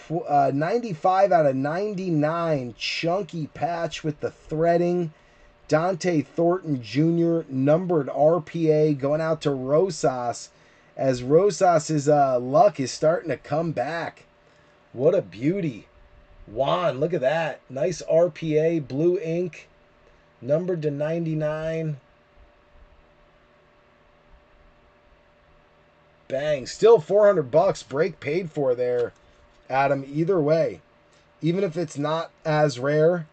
95 out of 99 chunky patch with the threading. Dante Thornton Jr. numbered RPA going out to Rosas as Rosas' luck is starting to come back. What a beauty. Juan, look at that. Nice RPA, blue ink, numbered to 99. Bang. Still $400. Break paid for there, Adam. Either way, even if it's not as rare,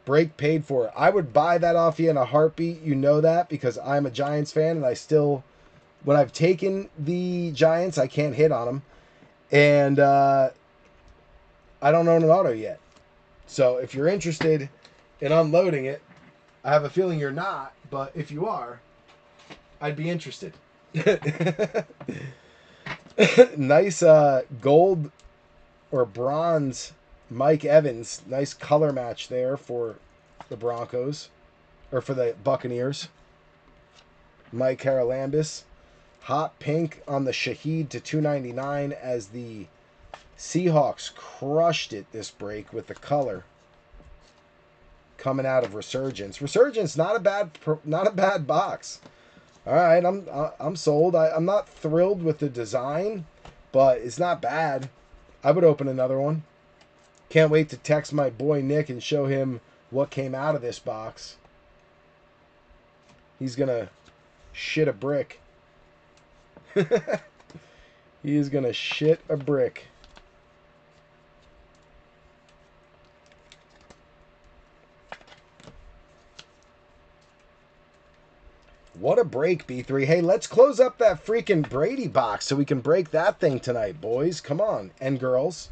break paid for it. I would buy that off you in a heartbeat. You know that because I'm a Giants fan and I still, when I've taken the Giants, I can't hit on them. And I don't own an auto yet. So if you're interested in unloading it, I have a feeling you're not, but if you are, I'd be interested. Nice gold or bronze Mike Evans. Nice color match there for the Broncos. Or for the Buccaneers. Mike Haralambis. Hot pink on the Shaheed to $2.99 as the Seahawks crushed it this break with the color coming out of Resurgence. Resurgence, not a bad box. All right, I'm sold. I'm not thrilled with the design, but it's not bad. I would open another one. Can't wait to text my boy Nick and show him what came out of this box. He's gonna shit a brick. He is gonna shit a brick. What a break, B3. Hey, let's close up that freaking Brady box so we can break that thing tonight, boys. Come on. And girls.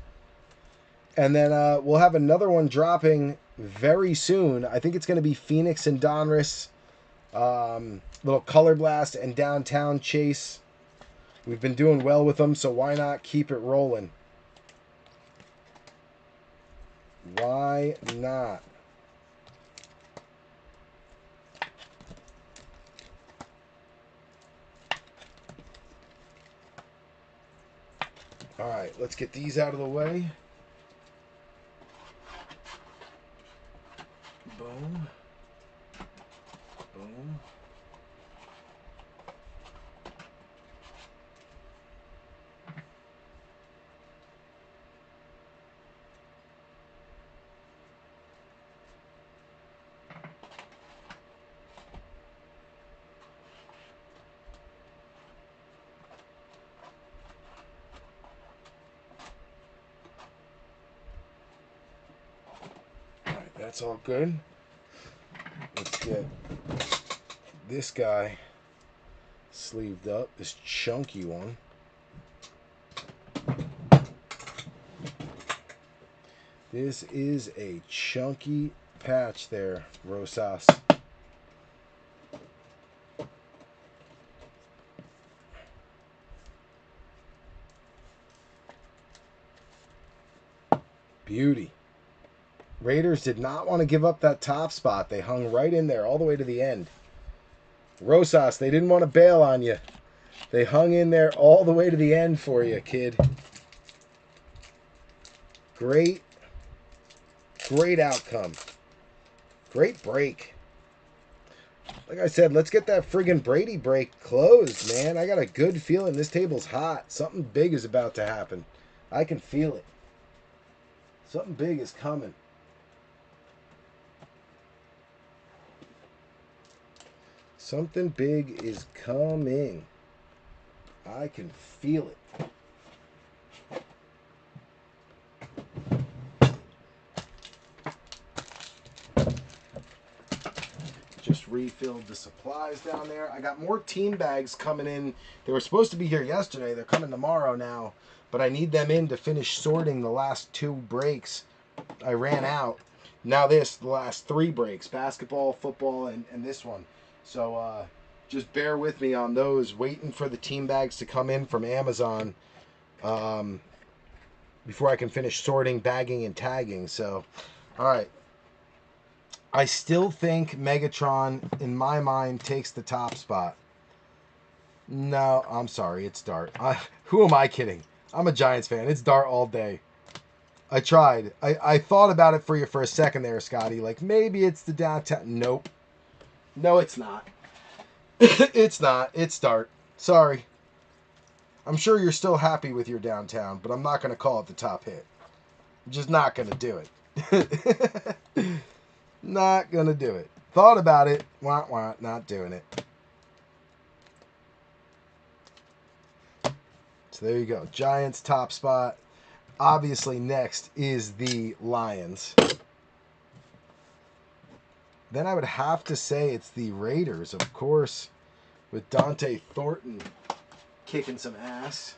And then we'll have another one dropping very soon. I think it's going to be Phoenix and Donruss. Little Color Blast and Downtown Chase. We've been doing well with them, so why not keep it rolling? Why not? All right, let's get these out of the way. Boom. Boom. All right, that's all good. Let's get this guy sleeved up, this chunky one. This is a chunky patch there, Rosas. Beauty. Raiders did not want to give up that top spot. They hung right in there all the way to the end. Rosas, they didn't want to bail on you. They hung in there all the way to the end for you, kid. Great outcome. Great break. Like I said, let's get that friggin' Brady break closed, man. I got a good feeling this table's hot. Something big is about to happen. I can feel it. Something big is coming. Something big is coming. I can feel it. Just refilled the supplies down there. I got more team bags coming in. They were supposed to be here yesterday. They're coming tomorrow now. But I need them in to finish sorting the last 2 breaks. I ran out. Now the last 3 breaks. Basketball, football, and this one. So just bear with me on those. Waiting for the team bags to come in from Amazon before I can finish sorting, bagging, and tagging. So, all right. I still think Megatron, in my mind, takes the top spot. No, I'm sorry. It's Dart. Who am I kidding? I'm a Giants fan. It's Dart all day. I tried. I thought about it for you for a second there, Scotty. Like, maybe it's the downtown. Nope. No, it's not. It's not. It's Dart. Sorry. I'm sure you're still happy with your downtown, but I'm not going to call it the top hit. I'm just not going to do it. Not going to do it. Thought about it. Wah, wah, not doing it. So there you go. Giants top spot. Obviously next is the Lions. Then I would have to say it's the Raiders, of course, with Dante Thornton kicking some ass.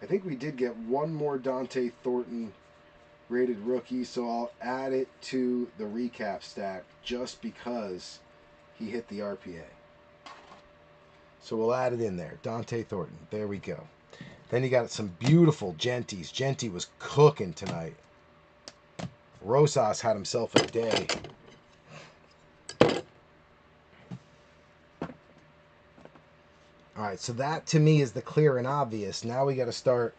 I think we did get one more Dante Thornton rated rookie, so I'll add it to the recap stack just because he hit the RPA. So we'll add it in there. Dante Thornton. There we go. Then you got some beautiful Genties. Genty was cooking tonight. Rosas had himself a day. All right, so that to me is the clear and obvious. Now we got to start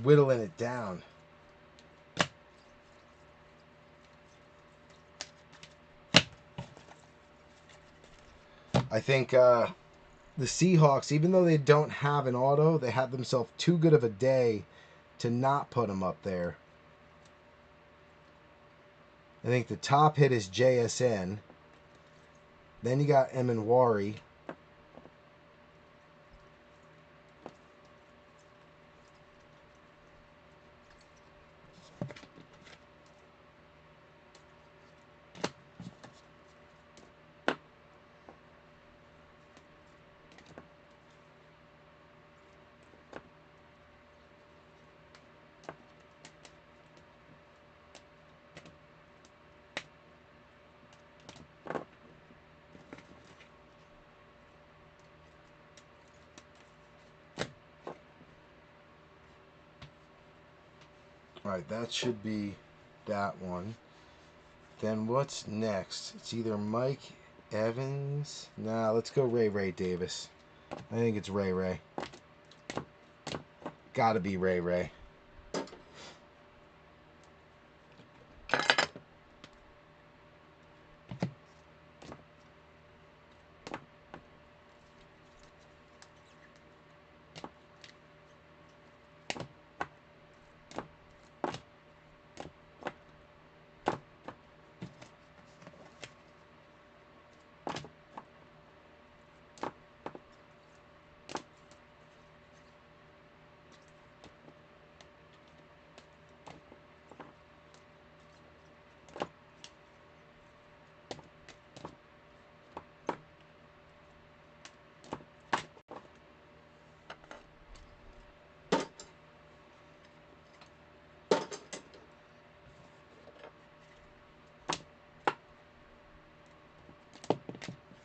whittling it down. I think the Seahawks, even though they don't have an auto, they have themselves too good of a day to not put them up there. I think the top hit is JSN. Then you got Emanwari. All right, that should be that one. Then what's next? It's either Mike Evans. Nah, let's go Ray Davis. I think it's Ray. Gotta be Ray.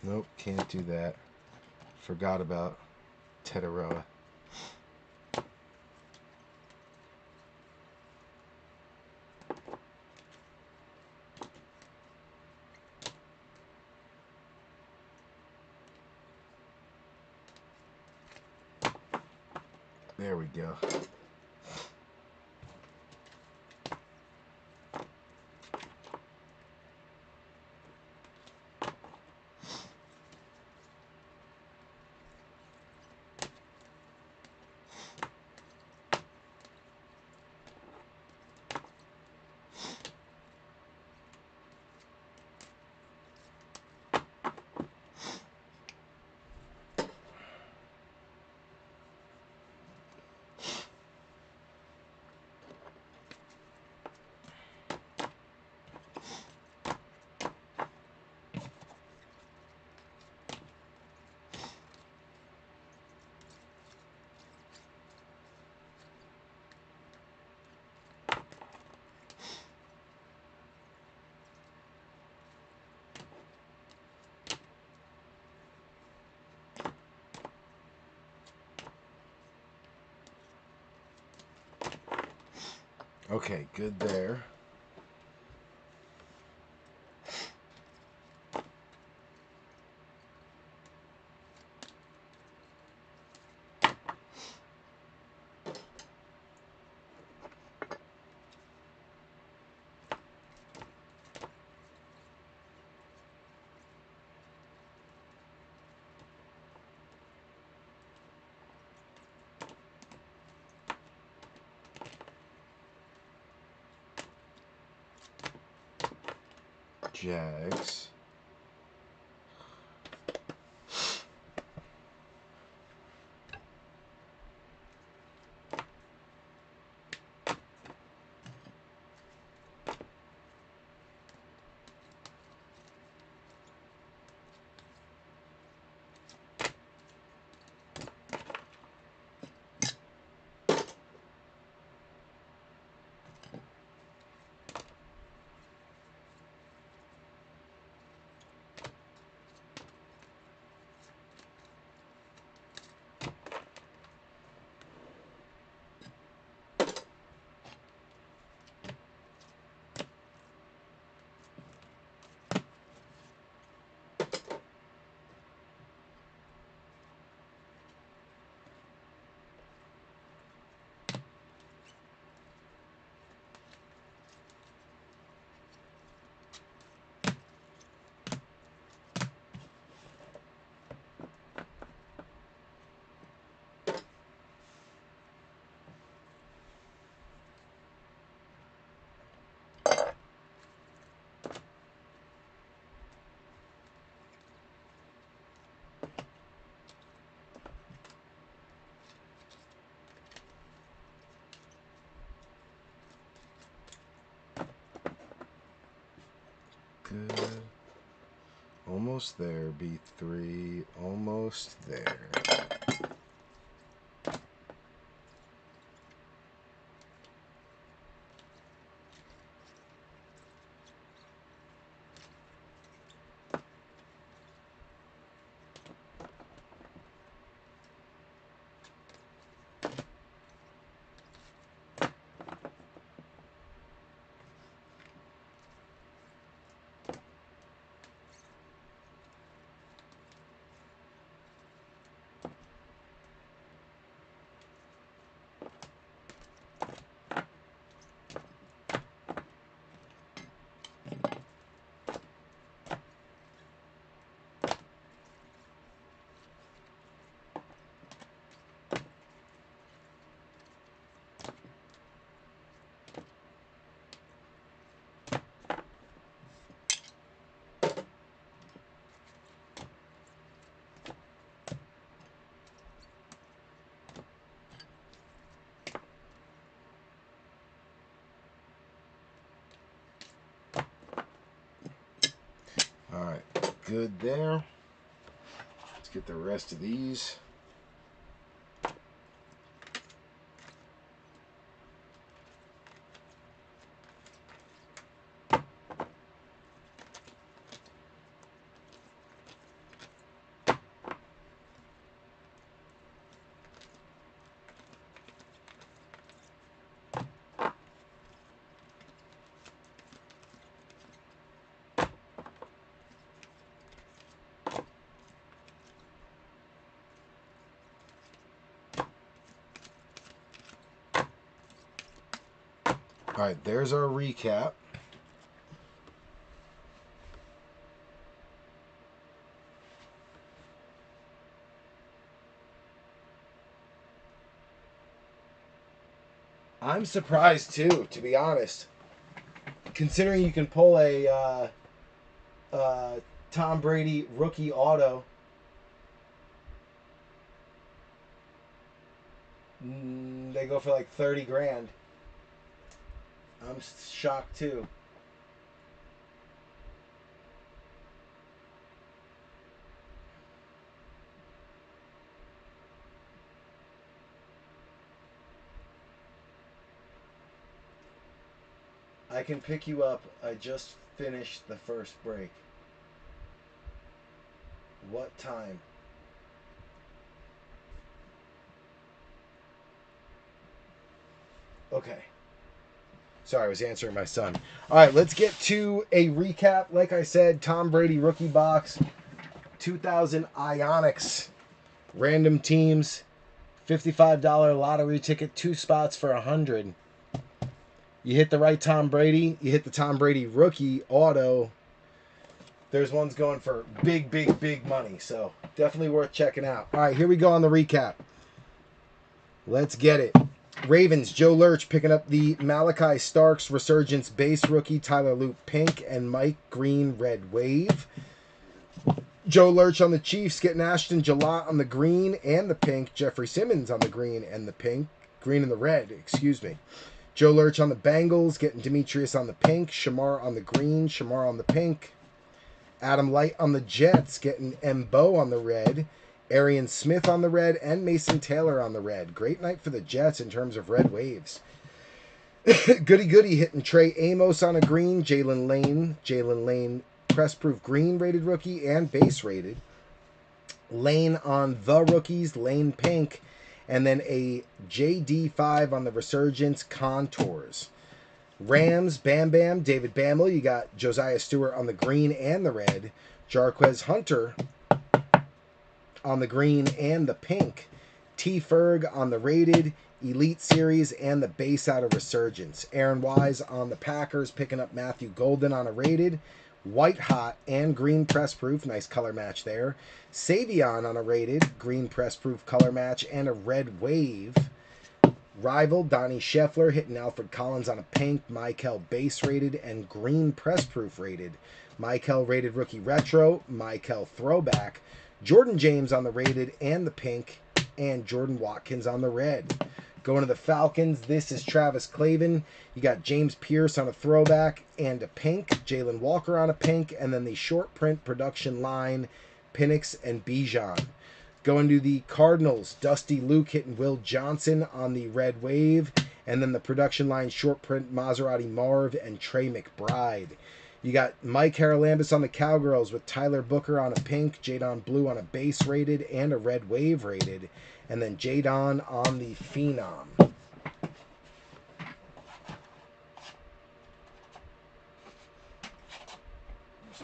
Nope, can't do that. Forgot about Tetaroa. There we go. Okay, good there. Jags. Good. Almost there. B3. Almost there. Alright, good there. Let's get the rest of these. Alright, there's our recap. I'm surprised too, to be honest. Considering you can pull a Tom Brady rookie auto. They go for like 30 grand. I'm shocked too. I can pick you up. I just finished the first break. What time? Okay. Sorry, I was answering my son. All right, let's get to a recap. Like I said, Tom Brady rookie box, 2000 Ionics, random teams, $55 lottery ticket, 2 spots for $100. You hit the right Tom Brady, you hit the Tom Brady rookie auto. There's ones going for big, big, big money, so definitely worth checking out. All right, here we go on the recap. Let's get it. Ravens, Joe Lurch picking up the Malachi Starks Resurgence base rookie, Tyler Luke pink, and Mike Green red wave. Joe Lurch on the Chiefs getting Ashton Gillott on the green and the pink, Jeffrey Simmons on the green and the pink, green and the red, excuse me. Joe Lurch on the Bengals getting Demetrius on the pink, Shamar on the green, Shamar on the pink. Adam Light on the Jets getting Mbo on the red, Arian Smith on the red, and Mason Taylor on the red. Great night for the Jets in terms of red waves. Goody hitting Trey Amos on a green, Jalen Lane press proof green rated rookie and base rated. Lane on the rookies, Lane pink, and then a JD5 on the Resurgence contours. Rams, Bam Bam, David Bamel. You got Josiah Stewart on the green and the red. Jarquez Hunter on the green and the pink. T. Ferg on the rated, Elite Series, and the base out of Resurgence. Aaron Wise on the Packers, picking up Matthew Golden on a rated. White Hot and green press proof. Nice color match there. Savion on a rated, green press proof color match, and a red wave. Rival, Donnie Scheffler hitting Alfred Collins on a pink, Michael base rated, and green press proof rated. Michael rated rookie retro, Michael throwback, Jordan James on the rated and the pink, and Jordan Watkins on the red. Going to the Falcons, this is Travis Clavin. You got James Pierce on a throwback and a pink, Jalen Walker on a pink, and then the short print production line, Penix and Bijan. Going to the Cardinals, Dusty Luke hitting Will Johnson on the red wave, and then the production line short print Maserati Marv and Trey McBride. You got Mike Haralambis on the Cowgirls with Tyler Booker on a pink, Jadon Blue on a base rated and a red wave rated, and then Jadon on the Phenom.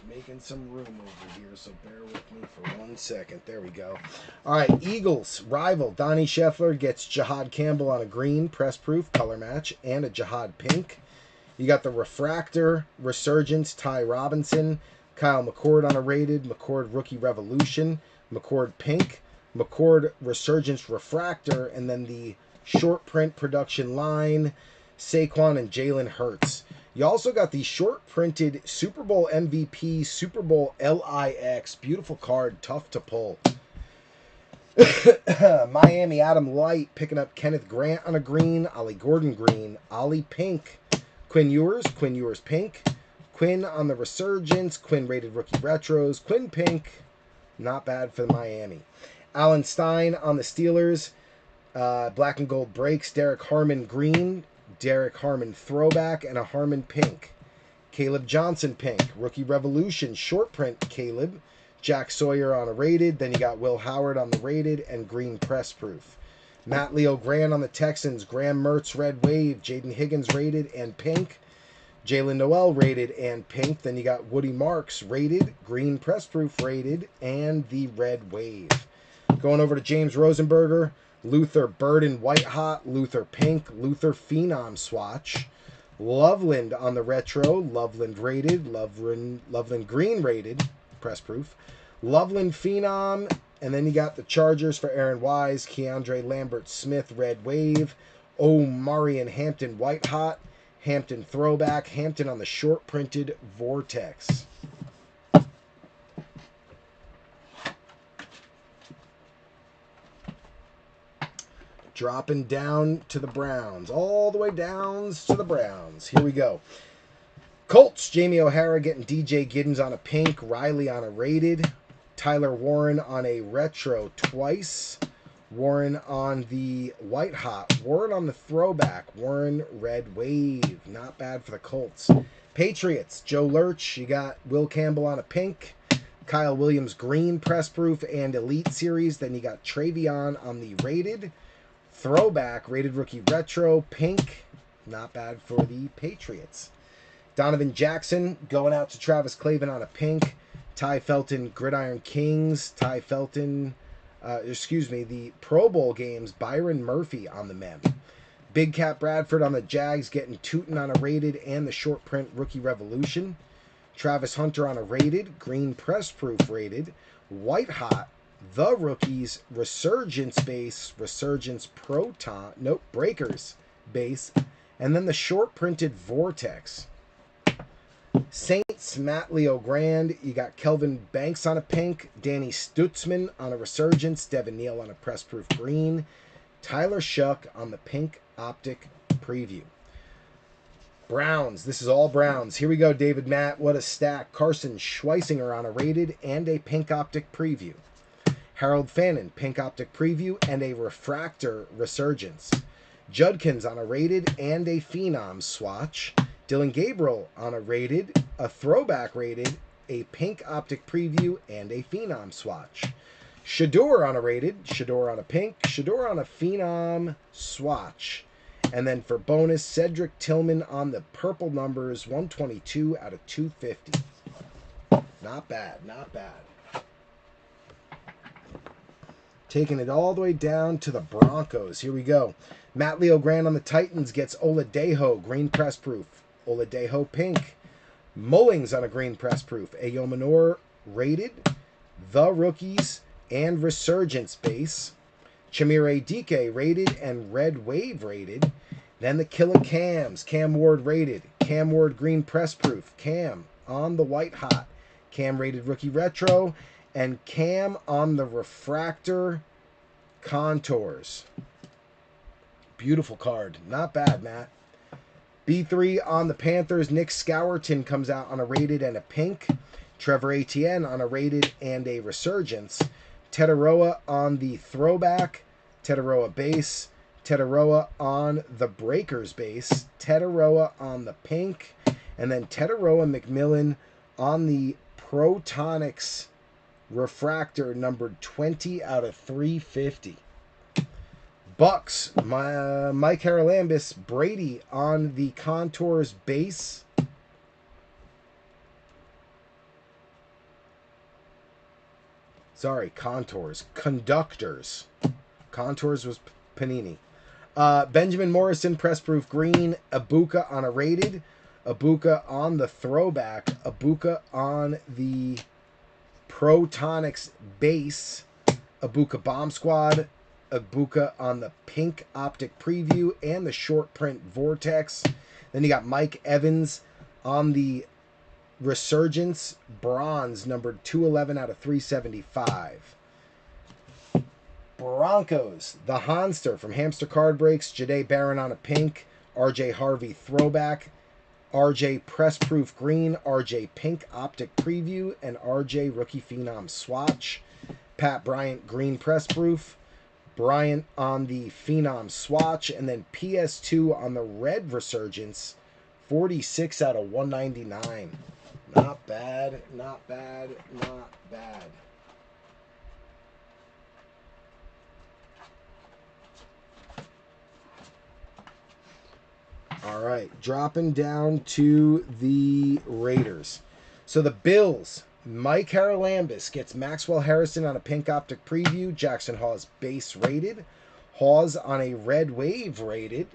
Making some room over here, so bear with me for 1 second. There we go. All right, Eagles, rival, Donnie Scheffler gets Jihad Campbell on a green, press proof, color match, and a Jihad pink. You got the Refractor, Resurgence, Ty Robinson, Kyle McCord on a rated, McCord Rookie Revolution, McCord pink, McCord Resurgence Refractor, and then the short print production line, Saquon and Jalen Hurts. You also got the short printed Super Bowl MVP, Super Bowl LIX. Beautiful card, tough to pull. Miami Adam Light picking up Kenneth Grant on a green, Ollie Gordon green, Ollie pink, Quinn Ewers pink, Quinn on the Resurgence, Quinn rated rookie retros, Quinn pink, not bad for the Miami. Alan Stein on the Steelers, black and gold breaks, Derek Harmon green, Derek Harmon throwback, and a Harmon pink. Caleb Johnson pink. Rookie Revolution short print Caleb. Jack Sawyer on a rated. Then you got Will Howard on the rated and green press proof. Matt Leo Grant on the Texans. Graham Mertz red wave. Jaden Higgins rated and pink. Jalen Noel rated and pink. Then you got Woody Marks rated, green press proof rated, and the red wave. Going over to James Rosenberger. Luther Burden White Hot, Luther Pink, Luther Phenom swatch. Loveland on the retro, Loveland rated, Loveland green rated, press proof. Loveland Phenom, and then you got the Chargers for Aaron Wise, Keandre Lambert Smith red wave, Omarion Hampton White Hot, Hampton throwback, Hampton on the short printed Vortex. Dropping down to the Browns. All the way down to the Browns. Here we go. Colts, Jamie O'Hara getting DJ Giddens on a pink. Riley on a rated. Tyler Warren on a retro twice. Warren on the white hot. Warren on the throwback. Warren red wave. Not bad for the Colts. Patriots, Joe Lurch. You got Will Campbell on a pink. Kyle Williams green press proof and Elite Series. Then you got Travion on the rated. Throwback, rated rookie retro, pink, Not bad for the Patriots. Donovan Jackson going out to Travis Clavin on a pink. Ty Felton, Gridiron Kings. Ty Felton, the Pro Bowl games, Byron Murphy on the mem. Big Cat Bradford on the Jags getting Tootin on a rated and the short print Rookie Revolution. Travis Hunter on a rated, green press proof rated. White Hot, the Rookies, Resurgence base, Resurgence Proton, nope, Breakers base. And then the short printed Vortex. Saints, Matt Leo Grand. You got Kelvin Banks on a pink. Danny Stutzman on a Resurgence. Devin Neal on a press proof green. Tyler Shuck on the pink optic preview. Browns. This is all Browns. Here we go, David Matt. What a stack. Carson Schweisinger on a rated and a pink optic preview. Harold Fannin, pink optic preview and a refractor Resurgence. Judkins on a rated and a phenom swatch. Dylan Gabriel on a rated, a throwback rated, a pink optic preview, and a phenom swatch. Shador on a rated, Shador on a pink, Shador on a phenom swatch. And then for bonus, Cedric Tillman on the purple numbers, 122 out of 250. Not bad, not bad. Taking it all the way down to the Broncos. Here we go. Matt Leo Grand on the Titans gets Oladejo, green press proof. Oladejo pink. Mullings on a green press proof. Ayo Manor rated. The Rookies and Resurgence base. Chimere Dike rated and Red Wave rated. Then the Killer Cams. Cam Ward rated. Cam Ward green press proof. Cam on the White Hot. Cam rated Rookie Retro. And Cam on the Refractor Contours. Beautiful card. Not bad, Matt. B3 on the Panthers. Nick Scourton comes out on a rated and a pink. Trevor Etienne on a rated and a Resurgence. Tetaroa on the throwback. Tetaroa base. Tetaroa on the Breakers base. Tetaroa on the pink. And then Tetaroa McMillan on the Protonics refractor numbered 20 out of 350. Bucks, Mike Haralambis, Brady on the Contours base. Sorry, Contours. Conductors. Contours was Panini. Benjamin Morrison, press proof green. Ibuka on a rated. Ibuka on the throwback. Ibuka on the Protonics base. Ibuka Bomb Squad. Ibuka on the pink optic preview and the short print Vortex. Then you got Mike Evans on the Resurgence bronze, numbered 211 out of 375. Broncos, the Honster from Hamster Card Breaks. Jade Barron on a pink. RJ Harvey throwback. RJ Press Proof green. RJ Pink optic preview. And RJ Rookie Phenom swatch. Pat Bryant green press proof. Bryant on the Phenom swatch, and then PS2 on the red Resurgence, 46 out of 199. Not bad, not bad, not bad. All right, dropping down to the Raiders. So the Bills, Mike Haralambis gets Maxwell Harrison on a pink optic preview. Jackson Hawes base rated. Hawes on a red wave rated.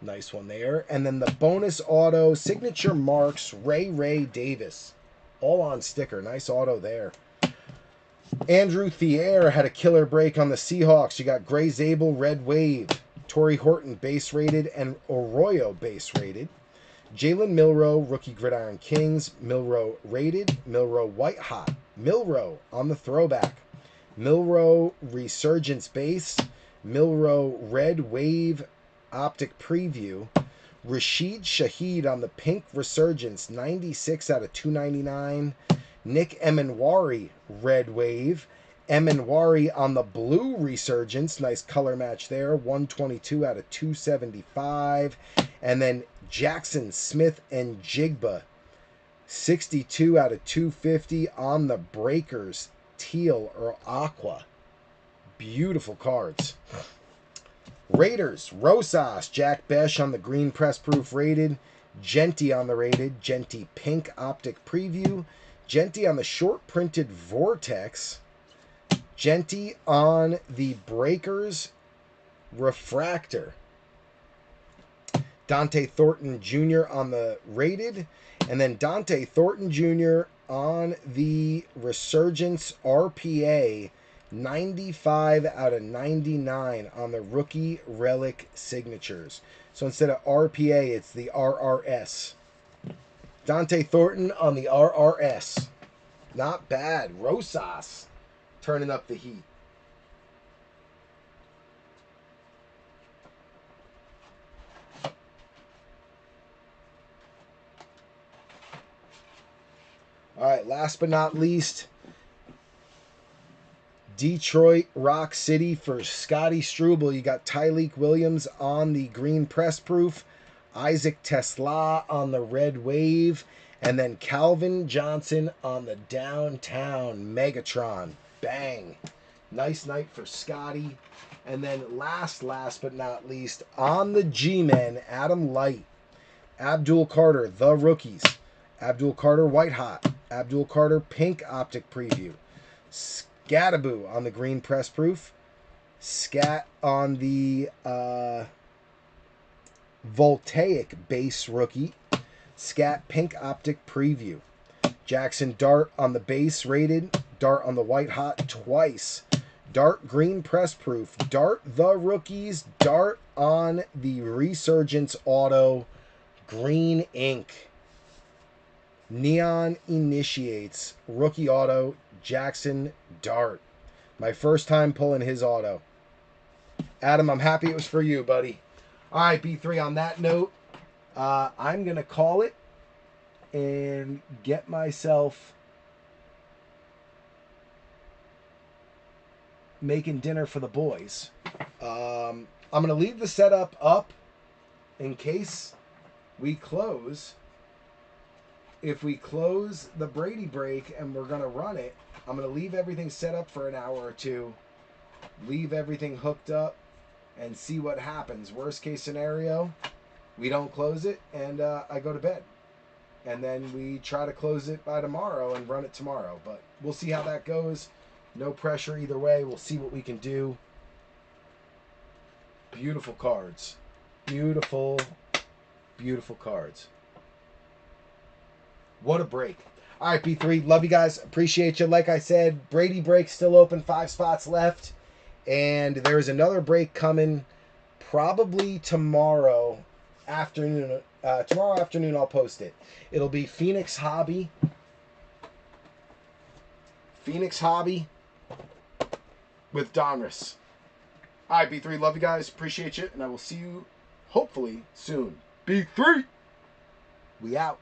Nice one there. And then the bonus auto, signature marks, Ray Davis. All on sticker. Nice auto there. Andrew Thier had a killer break on the Seahawks. You got Gray Zabel, red wave. Torrey Horton base rated and Arroyo base rated. Jalen Milroe, Rookie Gridiron Kings, Milroe rated, Milroe White Hot, Milroe on the throwback, Milroe Resurgence base, Milroe Red Wave optic preview, Rashid Shaheed on the pink Resurgence, 96 out of 299, Nick Emanwari Red Wave, Emanwari on the blue Resurgence, nice color match there, 122 out of 275, and then Jackson, Smith, and Jigba, 62 out of 250 on the Breakers, teal or aqua. Beautiful cards. Raiders, Rosas, Jack Besh on the green press proof rated. Genty on the rated. Genty pink optic preview. Genty on the short printed Vortex. Genty on the Breakers refractor. Dante Thornton Jr. on the rated. And then Dante Thornton Jr. on the Resurgence RPA. 95 out of 99 on the rookie relic signatures. So instead of RPA, it's the RRS. Dante Thornton on the RRS. Not bad. Rosas turning up the heat. All right, last but not least, Detroit Rock City for Scotty Struble. You got Tyleek Williams on the green press proof, Isaac Tesla on the red wave, and then Calvin Johnson on the downtown Megatron. Bang. Nice night for Scotty. And then last but not least, on the G-Men, Adam Light, Abdul Carter, the rookies. Abdul Carter White Hot. Abdul Carter Pink Optic Preview. Scataboo on the green press proof. Scat on the Voltaic base rookie. Scat Pink Optic Preview. Jackson Dart on the base rated. Dart on the White Hot twice. Dart green press proof. Dart the rookies. Dart on the Resurgence auto. Green ink. Neon Initiates rookie auto Jackson Dart. My first time pulling his auto. Adam, I'm happy it was for you, buddy. All right, B3, on that note, I'm going to call it and get myself making dinner for the boys. I'm going to leave the setup up in case we close. If we close the Brady break and we're going to run it, I'm going to leave everything set up for an hour or two, leave everything hooked up, and see what happens. Worst case scenario, we don't close it, and I go to bed. And then we try to close it by tomorrow and run it tomorrow. But we'll see how that goes. No pressure either way. We'll see what we can do. Beautiful cards. Beautiful, beautiful cards. What a break. All right, B3. Love you guys. Appreciate you. Like I said, Brady break still open. 5 spots left. And there's another break coming probably tomorrow afternoon. Tomorrow afternoon I'll post it. It'll be Phoenix Hobby. Phoenix Hobby with Donruss. All right, B3. Love you guys. Appreciate you. And I will see you hopefully soon. B3. We out.